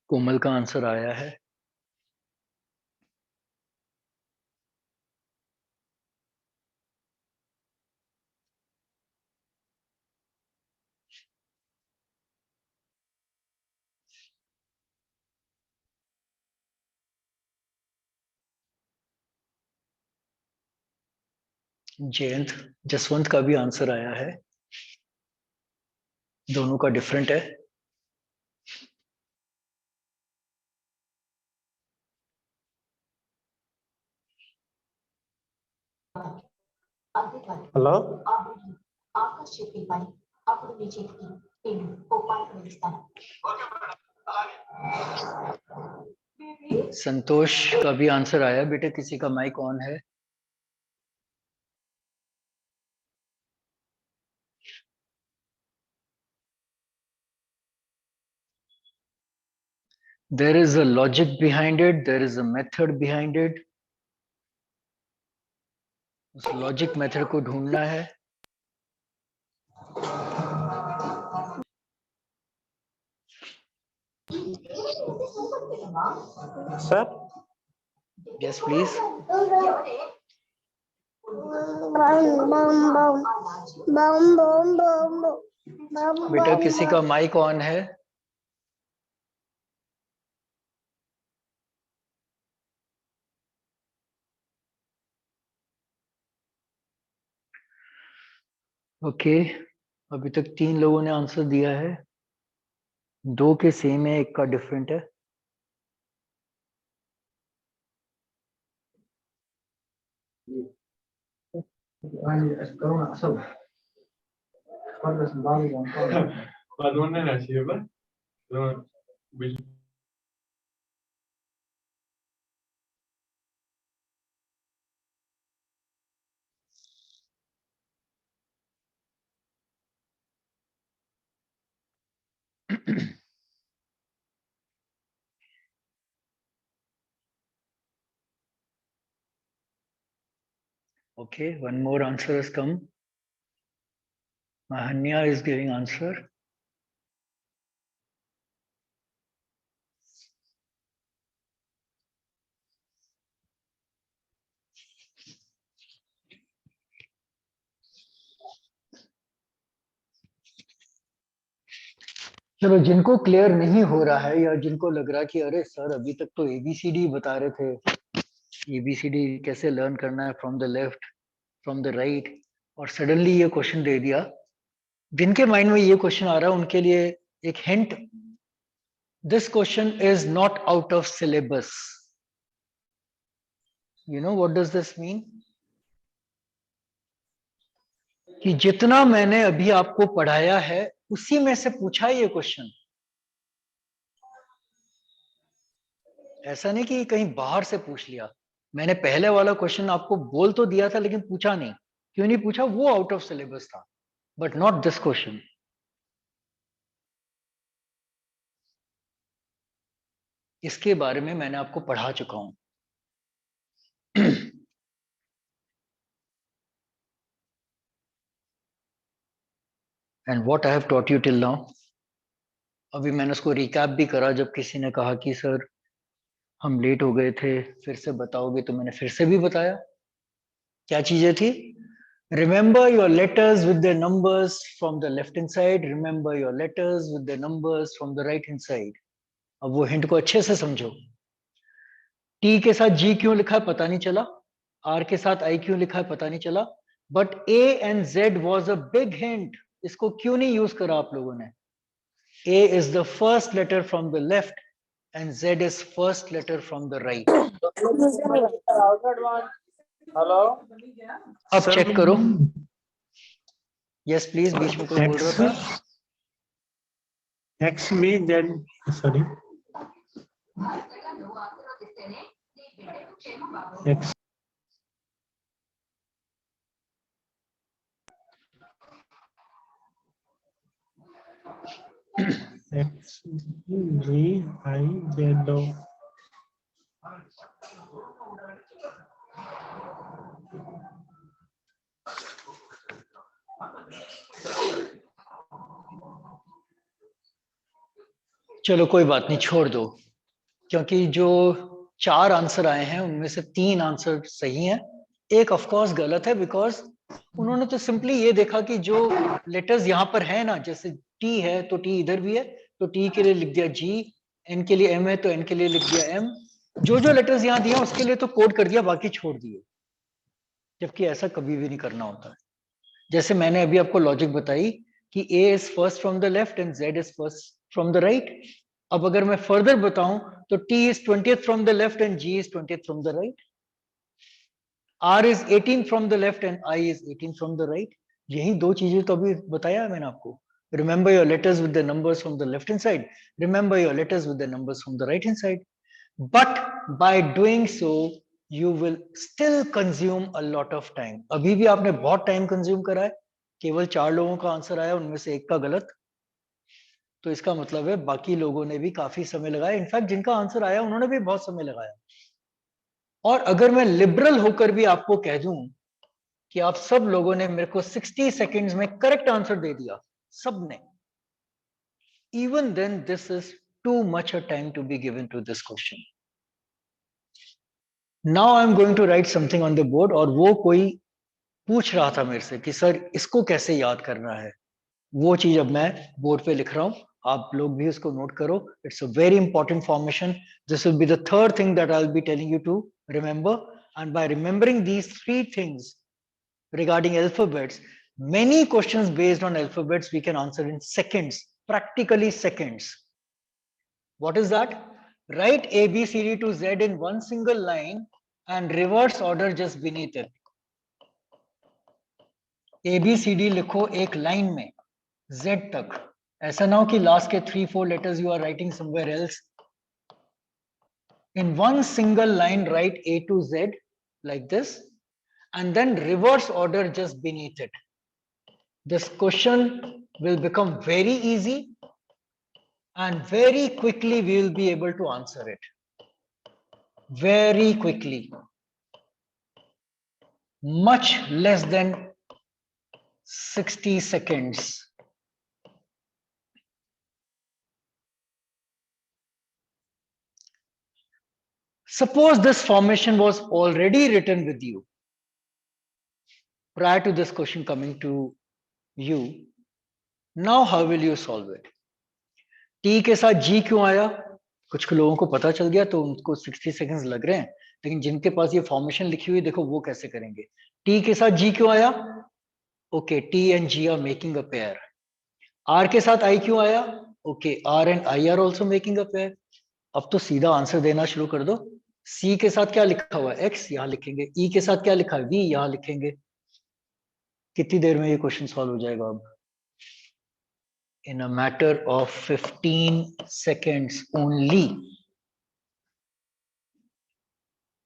कोमल का आंसर आया है। जयंत जसवंत का भी आंसर आया है, दोनों का डिफरेंट है। హలో संतोष का भी आंसर आया। बेटे किसी का माइक ऑन है? There is a logic behind it, there is a method behind it. उस लॉजिक मेथड को ढूंढना है। Sir yes please. बेटा किसी का माइक ऑन है? ओके, अभी तक 3 लोगों ने आंसर दिया है, 2 के सेम है, 1 का डिफरेंट है। Okay, one more answer has come. Mahanya is giving answer. चलो, जिनको क्लियर नहीं हो रहा है या जिनको लग रहा है कि अरे सर अभी तक तो एबीसीडी बता रहे थे, एबीसीडी कैसे लर्न करना है from the left from the right, और सडनली ये क्वेश्चन दे दिया, जिनके माइंड में ये क्वेश्चन आ रहा है उनके लिए एक hint, this question is not out of syllabus. You know what does this mean? कि जितना मैंने अभी आपको पढ़ाया है उसी में से पूछा है ये क्वेश्चन। ऐसा नहीं कि कहीं बाहर से पूछ लिया। मैंने पहले वाला क्वेश्चन आपको बोल तो दिया था लेकिन पूछा नहीं। क्यों नहीं पूछा? वो आउट ऑफ सिलेबस था, बट नॉट दिस क्वेश्चन। इसके बारे में मैंने आपको पढ़ा चुका हूं। And what I have taught you till now. अभी मैंने उसको रिकैप भी करा, जब किसी ने कहा कि सर हम लेट हो गए थे, फिर से बताओगे, तो मैंने फिर से भी बताया क्या चीजें थी। Remember your letters with their numbers from the left hand side. Remember your letters with their numbers from the right hand side. अब वो हिंट को अच्छे से समझो. T के साथ G क्यों लिखा है पता नहीं चला. R के साथ I क्यों लिखा है पता नहीं चला. But A and Z was a big hint. इसको क्यों नहीं यूज करा आप लोगों ने? A is the first letter from the left and Z is first letter from the right. Hello अब चेक करो. यस प्लीज, बीच में कोई बोल रहा था. X में then sorry X X G I Z O चलो कोई बात नहीं, छोड़ दो. क्योंकि जो 4 आंसर आए हैं उनमें से 3 आंसर सही हैं, एक ऑफ कोर्स गलत है. बिकॉज उन्होंने तो सिंपली ये देखा कि जो लेटर्स यहाँ पर है ना, जैसे टी है तो टी इधर भी है, तो टी के लिए लिख दिया जी. एन के लिए एम है तो एन के लिए लिख दिया एम. जो जो लेटर्स यहाँ दिया उसके लिए तो कोड कर दिया, बाकी छोड़ दिए. जबकि ऐसा कभी भी नहीं करना होता है. जैसे मैंने अभी आपको लॉजिक बताई कि A is first from the left and Z is first from the right. अब अगर मैं फर्दर बताऊं तो T is 20th from the left and G is 20th from the right. R is 18th from the left and I is 18th from the right. यही दो चीजें तो अभी बताया है मैंने आपको. Remember your letters with the numbers from the left hand side. Remember your letters with the numbers from the right hand side. But by doing so, you will still consume a lot of time. अभी भी आपने बहुत टाइम कंज्यूम करा है. केवल 4 लोगों का आंसर आया, उनमें से एक का गलत. तो इसका मतलब है बाकी लोगों ने भी काफी समय लगाया. इनफैक्ट जिनका आंसर आया उन्होंने भी बहुत समय लगाया. और अगर मैं लिबरल होकर भी आपको कह दूं कि आप सब लोगों ने मेरे को 60 सेकंड्स में करेक्ट आंसर दे दिया, सबने, even then this is too much a time to be given to this question. Now I am going to write something on the board. और वो कोई पूछ रहा था मेरे से कि सर इसको कैसे याद करना है. वो चीज अब मैं बोर्ड पे लिख रहा हूं, आप लोग भी उसको नोट करो. It's a very important formation. This will be the third thing that I will be telling you to remember. And by remembering these 3 things regarding alphabets, many questions based on alphabets we can answer in seconds, practically seconds. What is that? Write A, B, C, D to Z in one single line and reverse order just beneath it. A, B, C, D लिखो एक लाइन में Z तक. ऐसा ना हो कि लास्ट के 3-4 letters you are writing somewhere else. In one single line, write A to Z like this, and then reverse order just beneath it. This question will become very easy and very quickly we will be able to answer it. Very quickly. Much less than 60 seconds. Suppose this formation was already written with you prior to this question coming to you. Now how will you solve it? T के साथ G क्यों आया? कुछ लोगों को पता चल गया तो उनको 60 सेकंड्स लग रहे हैं. लेकिन जिनके पास ये फॉर्मेशन लिखी हुई देखो वो कैसे करेंगे. T के साथ G क्यों आया? Okay, T and G are making a pair. R के साथ I क्यों आया? Okay, R and I are also making a pair. अब तो सीधा आंसर देना शुरू कर दो. C के साथ क्या लिखा हुआ है? X, यहाँ लिखेंगे. E के साथ क्या लिखा है? V, यहाँ लिखेंगे. कितनी देर में ये क्वेश्चन सॉल्व हो जाएगा अब? In a matter of 15 seconds only.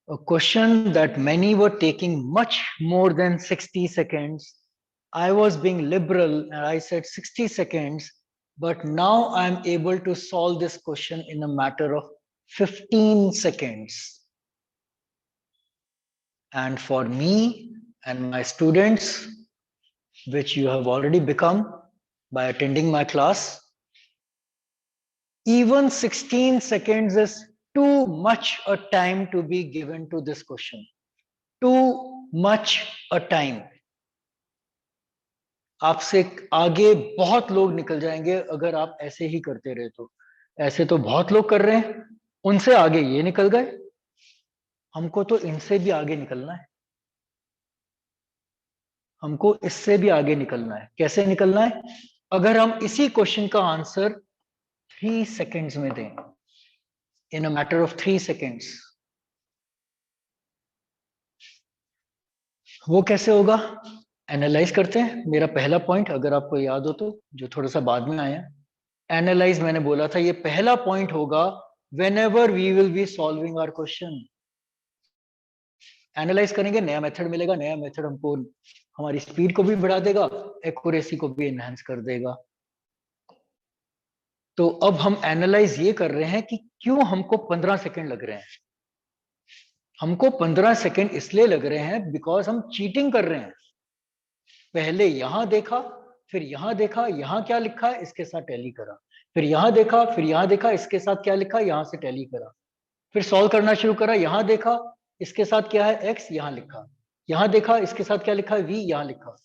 A question that many were taking much more than 60 seconds. I was being liberal and I said 60 seconds, but now I'm able to solve this question in a matter of 15 seconds. And for me and my students, which you have already become by attending my class, even 16 seconds is too much a time to be given to this question. Too much a time. आपसे आगे बहुत लोग निकल जाएंगे अगर आप ऐसे ही करते रहे तो। ऐसे तो बहुत लोग कर रहे हैं, उनसे आगे ये निकल गए, हमको तो इनसे भी आगे निकलना है, हमको इससे भी आगे निकलना है। कैसे निकलना है? अगर हम इसी क्वेश्चन का आंसर 3 सेकेंड्स में दें, इन अ मैटर ऑफ 3 सेकेंड्स, वो कैसे होगा? एनालाइज करते हैं। मेरा पहला पॉइंट अगर आपको याद हो तो, जो थोड़ा सा बाद में आया, एनालाइज मैंने बोला था, ये पहला पॉइंट होगा whenever we will be solving our question। Analyse करेंगे, नया मेथड मिलेगा, नया मेथड हमको हमारी स्पीड को भी बढ़ा देगा, एक्यूरेसी को भी एनहांस कर देगा। तो अब हम एनालाइज ये कर रहे हैं कि क्यों हमको 15 सेकंड लग रहे हैं। हमको 15 सेकंड इसलिए लग रहे हैं बिकॉज हम चीटिंग कर रहे हैं। पहले यहां देखा, फिर यहां देखा, यहां क्या लिखा है इसके साथ टैली करा, फिर यहां देखा, फिर यहां देखा, इसके साथ क्या लिखा, यहां से टैली करा, फिर सॉल्व करना शुरू करा, यहां देखा इसके साथ क्या है एक्स, यहां लिखा, यहां देखा इसके साथ क्या लिखा है वी, यहां लिखा।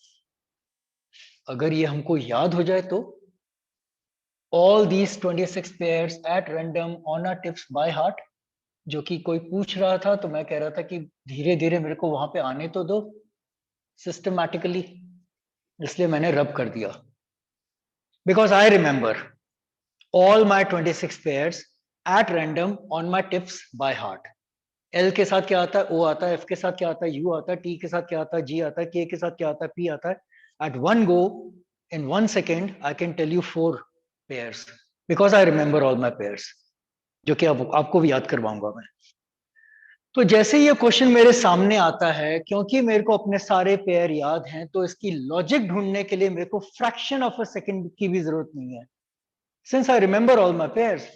अगर ये हमको याद हो जाए तो all these 26 pairs at random on our tips by heart, जो कि कोई पूछ रहा था तो मैं कह रहा था कि धीरे धीरे मेरे को वहां पे आने तो दो सिस्टमैटिकली, इसलिए मैंने रब कर दिया। Because I remember all my 26 pairs at random on my tips by heart। L के साथ क्या आता है, O आता है, F के साथ क्या आता है, U आता है, T के साथ क्या आता है, G आता है, K के साथ क्या आता है, P आता है। At one go, in 1 second, I can tell you 4 pairs because I remember all my pairs, जो कि आपको भी याद करवाऊंगा मैं। तो जैसे ये क्वेश्चन मेरे सामने आता है, क्योंकि मेरे को अपने सारे पेयर याद हैं, तो इसकी लॉजिक ढूंढने के लिए मेरे को फ्रैक्शन ऑफ अ सेकंड की भी जरूरत नहीं है। Since I remember all my pairs,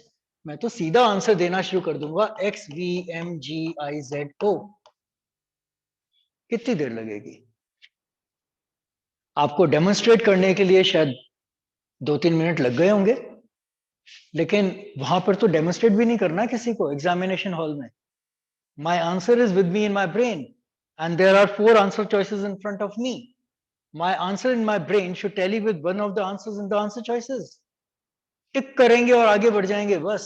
मैं तो सीधा आंसर देना शुरू कर दूंगा, X V M G I Z O. कितनी देर लगेगी? आपको डेमोन्स्ट्रेट करने के लिए शायद 2-3 मिनट लग गए होंगे, लेकिन वहां पर तो डेमोन्स्ट्रेट भी नहीं करना किसी को एग्जामिनेशन हॉल में। My answer is with me in my brain and there are 4 answer choices in front of me. My answer in my brain should tally with one of the answers in the answer choices. Tick करेंगे और आगे बढ़ जाएंगे बस।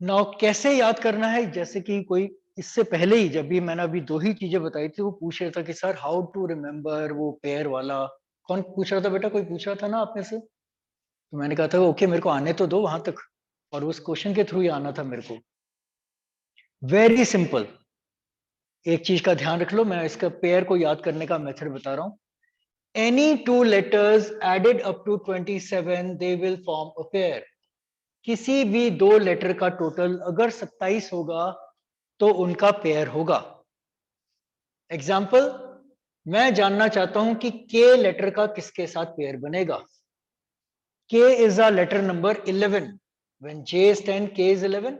नाउ कैसे याद करना है? जैसे कि कोई इससे पहले ही, जब भी मैंने अभी 2 ही चीजें बताई थी, वो पूछ रहा था कि सर हाउ टू रिमेम्बर वो पेयर वाला। कौन पूछ रहा था बेटा? कोई पूछ रहा था ना आप में से? तो मैंने कहा था ओके मेरे को आने तो दो वहां तक, और उस क्वेश्चन के थ्रू ही आना था मेरे को। वेरी सिंपल, एक चीज का ध्यान रख लो, मैं इसका पेयर को याद करने का मेथड बता रहा हूं। Any 2 letters added up to 27 they will form a pair। किसी भी 2 लेटर का टोटल अगर 27 होगा तो उनका पेयर होगा। एग्जाम्पल, मैं जानना चाहता हूं कि के लेटर का किसके साथ पेयर बनेगा। K is a letter number 11, when J is 10 K is 11।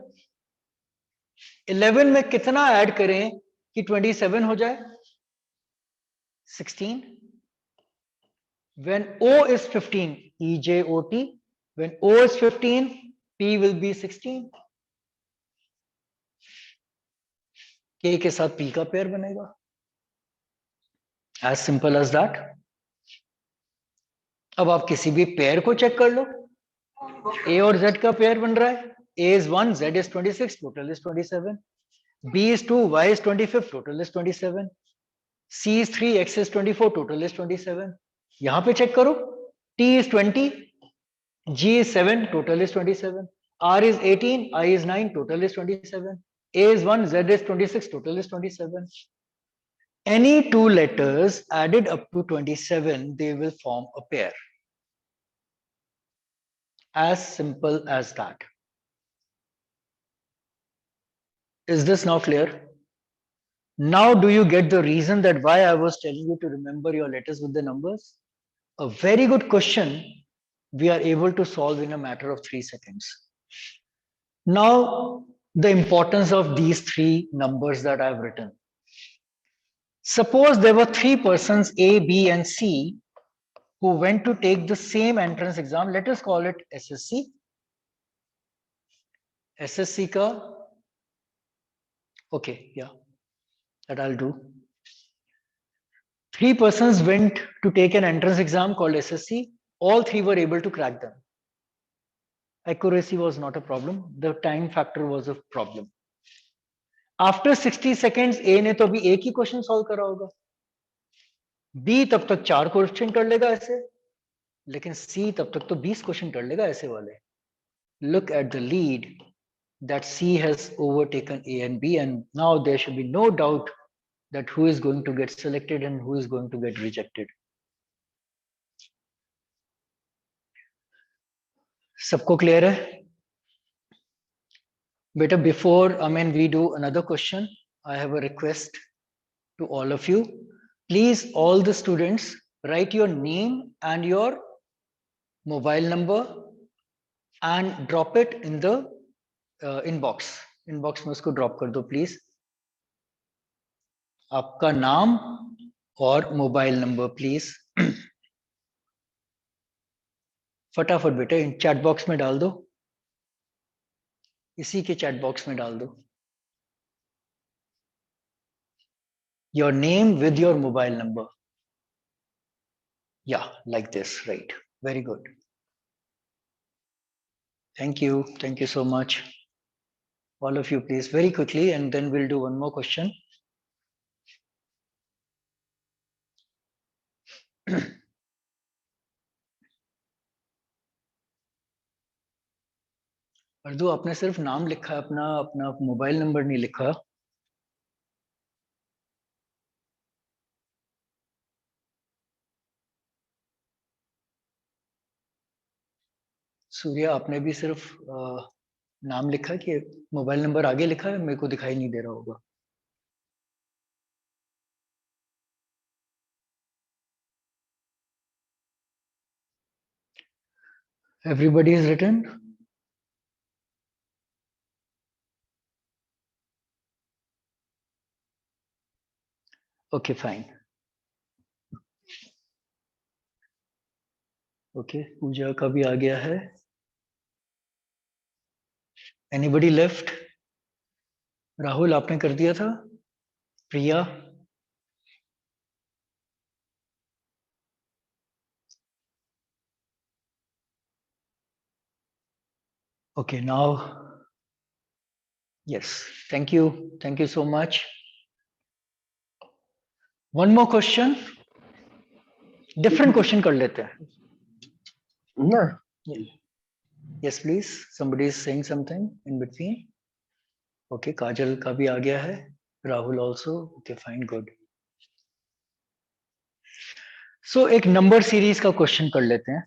11 में कितना ऐड करें कि 27 हो जाए? 16। When O is 15, EJOT, when O is 15, P will be 16। K के साथ P का पेयर बनेगा। As simple as that। अब आप किसी भी पेयर को चेक कर लो, A और Z का पेयर बन रहा है, A is 1, Z is 26, total is 27, B is 2, Y is 25, total is 27, C is 3, X is 24, total is 27। यहां पे चेक करो, T is 20, G is 7, total is 27, R is 18, I is 9, total is 27, A is 1, Z is 26, total is 27। Any 2 letters added up to 27, they will form a pair। As simple as that। Is this now clear? Now do you get the reason that why I was telling you to remember your letters with the numbers? A very good question we are able to solve in a matter of 3 seconds। Now the importance of these 3 numbers that I've written. Suppose there were 3 persons A, B and C who went to take the same entrance exam. Let us call it SSC। SSC ka, okay, yeah, that I'll do। Three persons went to take an entrance exam called SSC. All three were able to crack them. Accuracy was not a problem. The time factor was a problem. After 60 seconds, A ने तो अभी एक ही क्वेश्चन सॉल्व करा होगा. B तब तक 4 क्वेश्चन कर लेगा ऐसे. लेकिन C तब तक तो 20 क्वेश्चन कर लेगा ऐसे वाले. Look at the lead that C has overtaken A and B, and now there should be no doubt that who is going to get selected and who is going to get rejected. सबको clear है? Beta, before we do another question, I have a request to all of you. Please, all the students, write your name and your mobile number and drop it in the inbox. Inbox में उसको drop कर दो, please. आपका नाम और मोबाइल नंबर प्लीज फटाफट बेटे इन चैट बॉक्स में डाल दो. इसी के चैट बॉक्स में डाल दो. Your name with your mobile number. या like this, right. Very good. Thank you so much. All of you, please, very quickly, and then we'll do one more question. अर्दू, आपने सिर्फ नाम लिखा है, अपना अपना मोबाइल नंबर नहीं लिखा. सूर्या, आपने भी सिर्फ नाम लिखा है कि मोबाइल नंबर आगे लिखा है? मेरे को दिखाई नहीं दे रहा होगा. Everybody is written. Okay, fine. Okay, पूजा का भी आ गया है. Anybody left? राहुल, आपने कर दिया था? प्रिया? Okay, now, yes, thank you so much. One more question. Different question कर लेते हैं. No. Yes, please. Somebody is saying something in between. Okay, काजल का भी आ गया है. Rahul also. Okay, fine, good. So एक number series का question कर लेते हैं.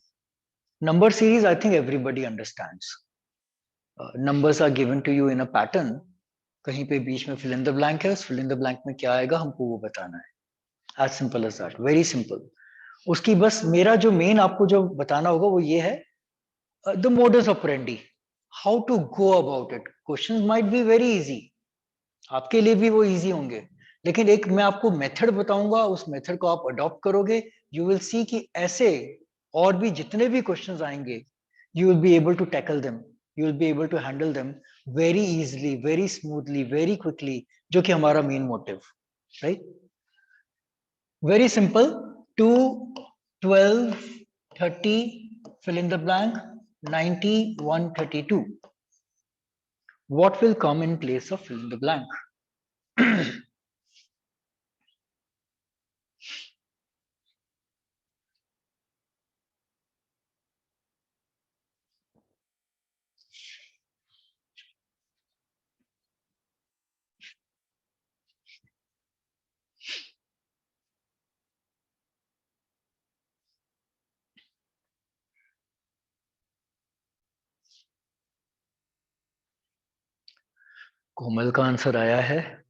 Number series, I think everybody understands. Numbers are given to you in a pattern. कहीं पे बीच में fill in the blank है. उस fill in the blank में क्या आएगा हमको वो बताना है. As simple as that. Very simple. उसकी बस मेरा जो main आपको जो बताना होगा वो ये है, the modus operandi. How to go about it. Questions might be very easy. आपके लिए भी वो easy होंगे. लेकिन एक मैं आपको मेथड बताऊंगा, उस मेथड को आप अडॉप्ट करोगे, यू विल सी कि ऐसे और भी जितने भी क्वेश्चंस आएंगे, you will be able to tackle them, you will be able to handle them very easily, very smoothly, very quickly, जो कि हमारा main motive, right. Very simple. 2, 12, 30, fill in the blank, 90, 132. What will come in place of fill in the blank? कोमल का आंसर आया है.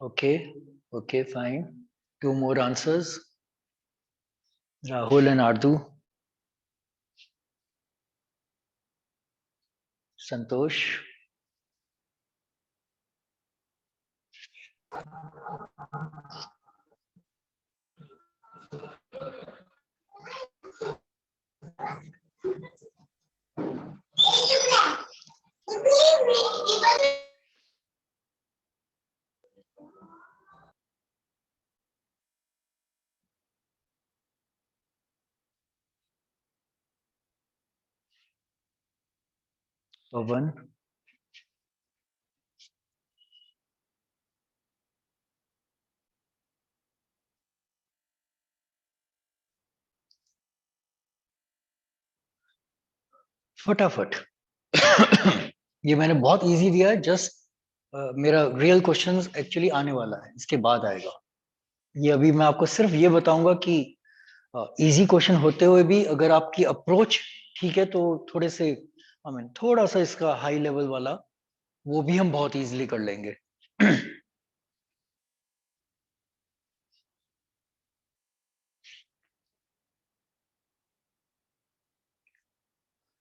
Okay, fine. 2 more answers. Rahul and Ardu. Santosh. पवन, फटाफट। ये मैंने बहुत इजी दिया है, जस्ट मेरा रियल क्वेश्चंस एक्चुअली आने वाला है, इसके बाद आएगा। ये अभी मैं आपको सिर्फ ये बताऊंगा कि इजी क्वेश्चन होते हुए भी अगर आपकी अप्रोच ठीक है तो थोड़े से थोड़ा सा इसका हाई लेवल वाला वो भी हम बहुत इजीली कर लेंगे।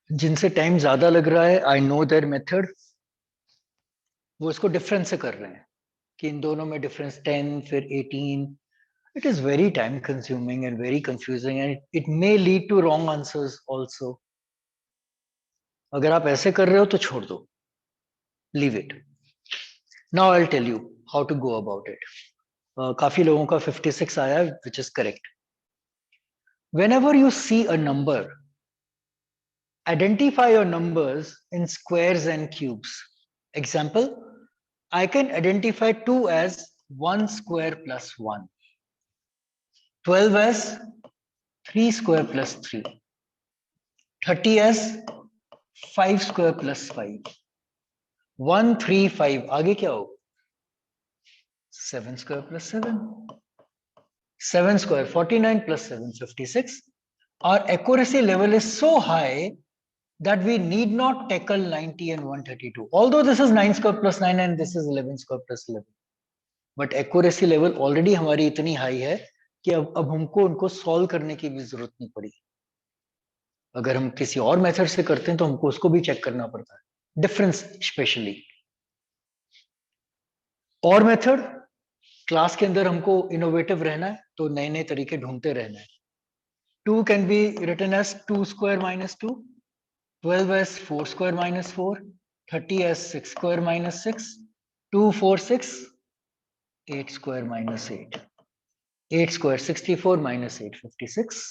जिनसे टाइम ज्यादा लग रहा है, आई नो देयर मेथड, वो इसको डिफरेंस से कर रहे हैं कि इन दोनों में डिफरेंस 10 फिर 18। It is very time consuming and very confusing and it may lead to wrong answers also. अगर आप ऐसे कर रहे हो तो छोड़ दो, leave it. Now I tell you how to go about it. काफी लोगों का 56 आया, which is correct. Whenever you see a number, identify your numbers in squares and cubes. Example, I can identify 2 as 1 square plus 1, 12 as 3 square plus 3, 30 as 5 square plus 5, 135 आगे क्या हो, 7 square plus 7, 7 square 49 plus 7 56. Our accuracy level is so high that we need not tackle 90 and 132. Although this is 9 square plus 9 and this is 11 square plus 11. But accuracy level already हमारी इतनी high है कि अब हमको उनको solve करने की भी जरूरत नहीं पड़ी। अगर हम किसी और मेथड से करते हैं तो हमको उसको भी चेक करना पड़ता है, डिफरेंस स्पेशली। और मेथड, क्लास के अंदर हमको इनोवेटिव रहना है तो नए नए तरीके ढूंढते रहना है। 2 can be written as 2 square minus 2, 12 as 4 square minus 4, 30 as 6 square minus 6, 2 4 6, 8 square minus 8, 8 square 64 minus 8 56.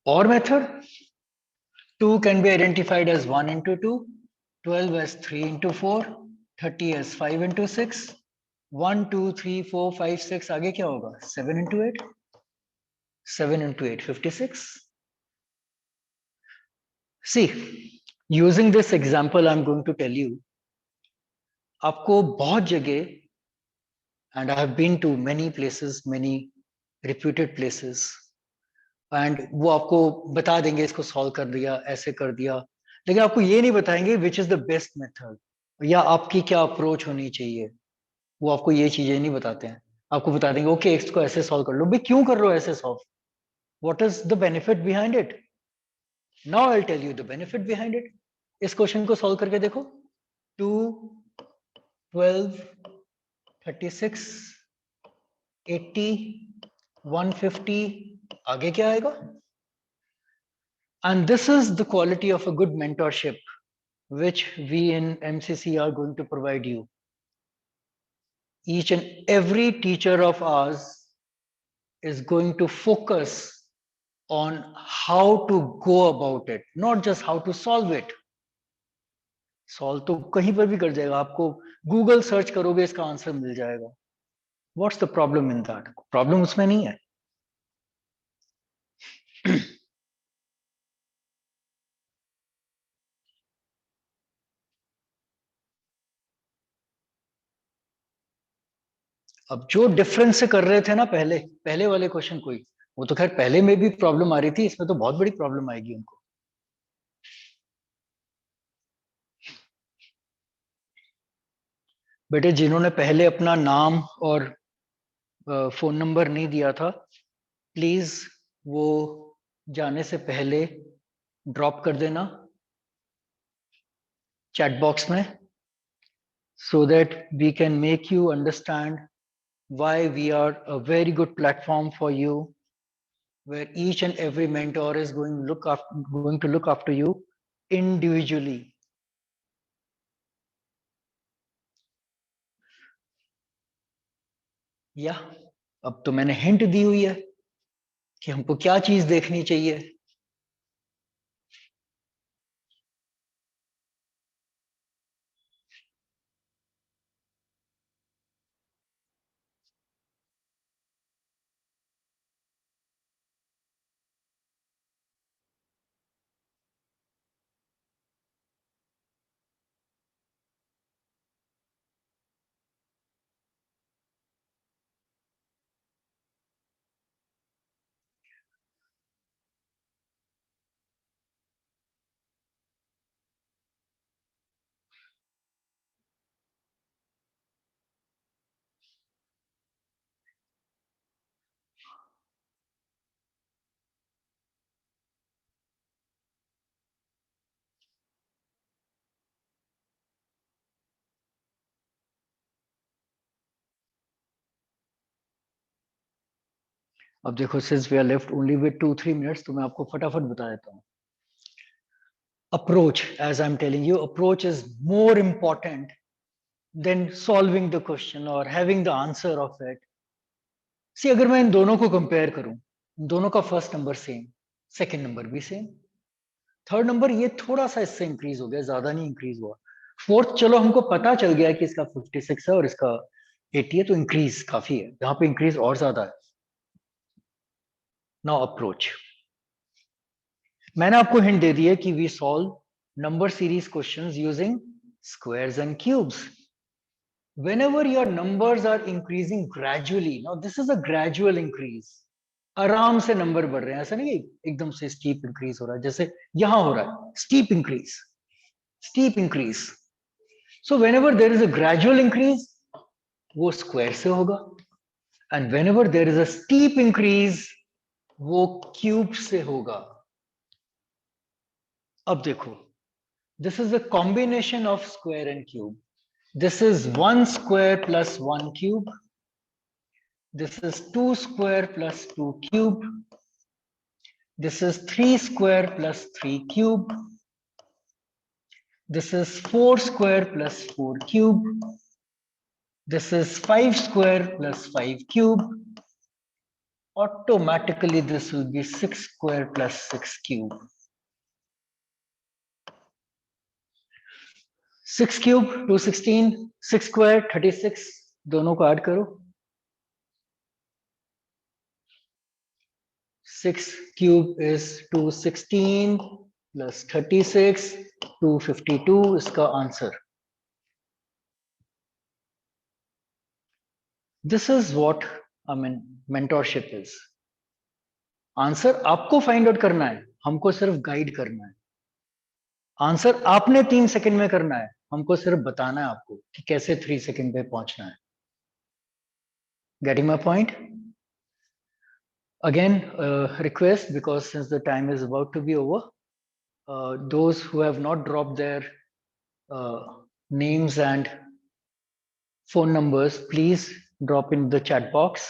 Or method, 2 can be identified as 1 into 2, 12 as 3 into 4, 30 as 5 into 6, 1 2 3 4 5 6 आगे क्या होगा, 7 into 8, 7 into 8 56. See, using this example I'm going to tell you, आपको बहुत जगह, and I have been to many places, many reputed places, and वो आपको बता देंगे इसको सॉल्व कर दिया, ऐसे कर दिया, लेकिन आपको ये नहीं बताएंगे विच इज द बेस्ट मेथड या आपकी क्या अप्रोच होनी चाहिए। वो आपको ये चीजें नहीं बताते हैं, आपको बता देंगे ओके इसको ऐसे सॉल्व कर लो। भाई क्यों कर रहे हो ऐसे solve, what is the benefit behind it? Now I tell you the benefit behind it. इस क्वेश्चन को सॉल्व करके देखो, 2 12 36 80 150 आगे क्या आएगा? And this is the quality of a good mentorship which we in MCC are going to provide you. Each and every teacher of ours is going to focus on how to go about it, not just how to solve it. Solve तो कहीं पर भी कर जाएगा, आपको Google सर्च करोगे इसका आंसर मिल जाएगा। What's the problem in that? Problem उसमें नहीं है। अब जो डिफरेंस से कर रहे थे ना पहले पहले वाले क्वेश्चन कोई, वो तो खैर पहले में भी प्रॉब्लम आ रही थी, इसमें तो बहुत बड़ी प्रॉब्लम आएगी उनको। बेटे जिन्होंने पहले अपना नाम और फोन नंबर नहीं दिया था, प्लीज वो जाने से पहले ड्रॉप कर देना चैट बॉक्स में, so that we can make you understand why we are a very good platform for you, where each and every mentor is going to look after you individually. या अब तो मैंने हिंट दी हुई है कि हमको क्या चीज देखनी चाहिए. अब देखो, since we are left only with 2-3 minutes, तो मैं आपको फटाफट बता देता हूँ. Approach, as I'm telling you, approach is more important than solving the question or having the answer of it. See, अगर मैं इन दोनों को कंपेयर करूं, दोनों का first number same, second number भी सेम, थर्ड नंबर ये थोड़ा सा इससे इंक्रीज हो गया, ज्यादा नहीं इंक्रीज हुआ. फोर्थ चलो हमको पता चल गया कि इसका 56 है और इसका 80 है, तो इंक्रीज काफी है, यहाँ पे इंक्रीज और ज्यादा है. नाउ अप्रोच, मैंने आपको हिंट दे दी है कि we solve number series questions using squares and cubes. Whenever your numbers are increasing gradually, now this is a gradual increase, आराम से नंबर बढ़ रहे हैं, ऐसा नहीं है एकदम से स्टीप इंक्रीज हो रहा है जैसे यहां हो रहा है. Steep increase, steep increase. So whenever there is a gradual increase, वो स्क्वायर से होगा, and whenever there is a steep increase, वो क्यूब से होगा. अब देखो, this is a combination of square and cube. This is 1 square plus 1 cube. This is 2 square plus 2 cube. This is 3 square plus 3 cube. This is 4 square plus 4 cube. This is 5 square plus 5 cube. Automatically, this will be 6 square plus 6 cube. 6 cube, 216, 6 square, 36. दोनों को ऐड करो. 6 cube is 216 plus 36, 252 इसका answer. This is what I mean mentorship is. Answer आपको फाइंड आउट करना है, हमको सिर्फ गाइड करना है. आंसर आपने 3 सेकंड में करना है, हमको सिर्फ बताना है आपको कि कैसे 3 सेकंड पे पहुंचना है. Getting my point? Again, request, because since the time is about to be over, those who have not dropped their names and phone numbers, please drop in the chat box.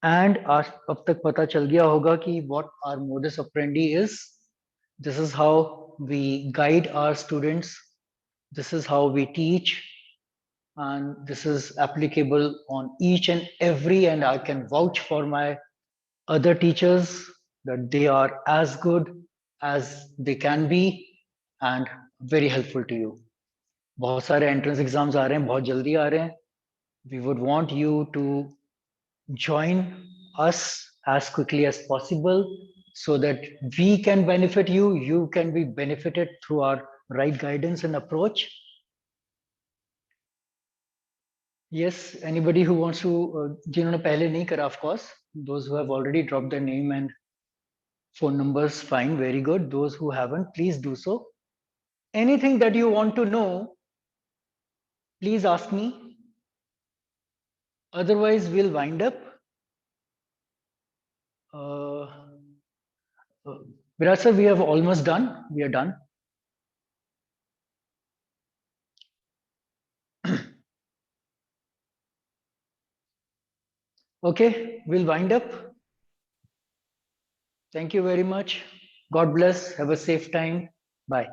And अब तक पता चल गया होगा कि what our modus operandi is. This is how we guide our students. This is how we teach, and this is applicable on each and every. And I can vouch for my other teachers that they are as good as they can be and very helpful to you. बहुत सारे entrance exams आ रहे हैं, बहुत जल्दी आ रहे हैं. We would want you to join us as quickly as possible so that we can benefit you, you can be benefited through our right guidance and approach. Yes, anybody who wants to, जिन्होंने पहले नहीं करा, of course, those who have already dropped their name and phone numbers, fine, very good. Those who haven't, please do so. Anything that you want to know, please ask me. Otherwise, we'll wind up. Viraj sir, we have almost done. We are done. Okay, we'll wind up. Thank you very much. God bless. Have a safe time. Bye.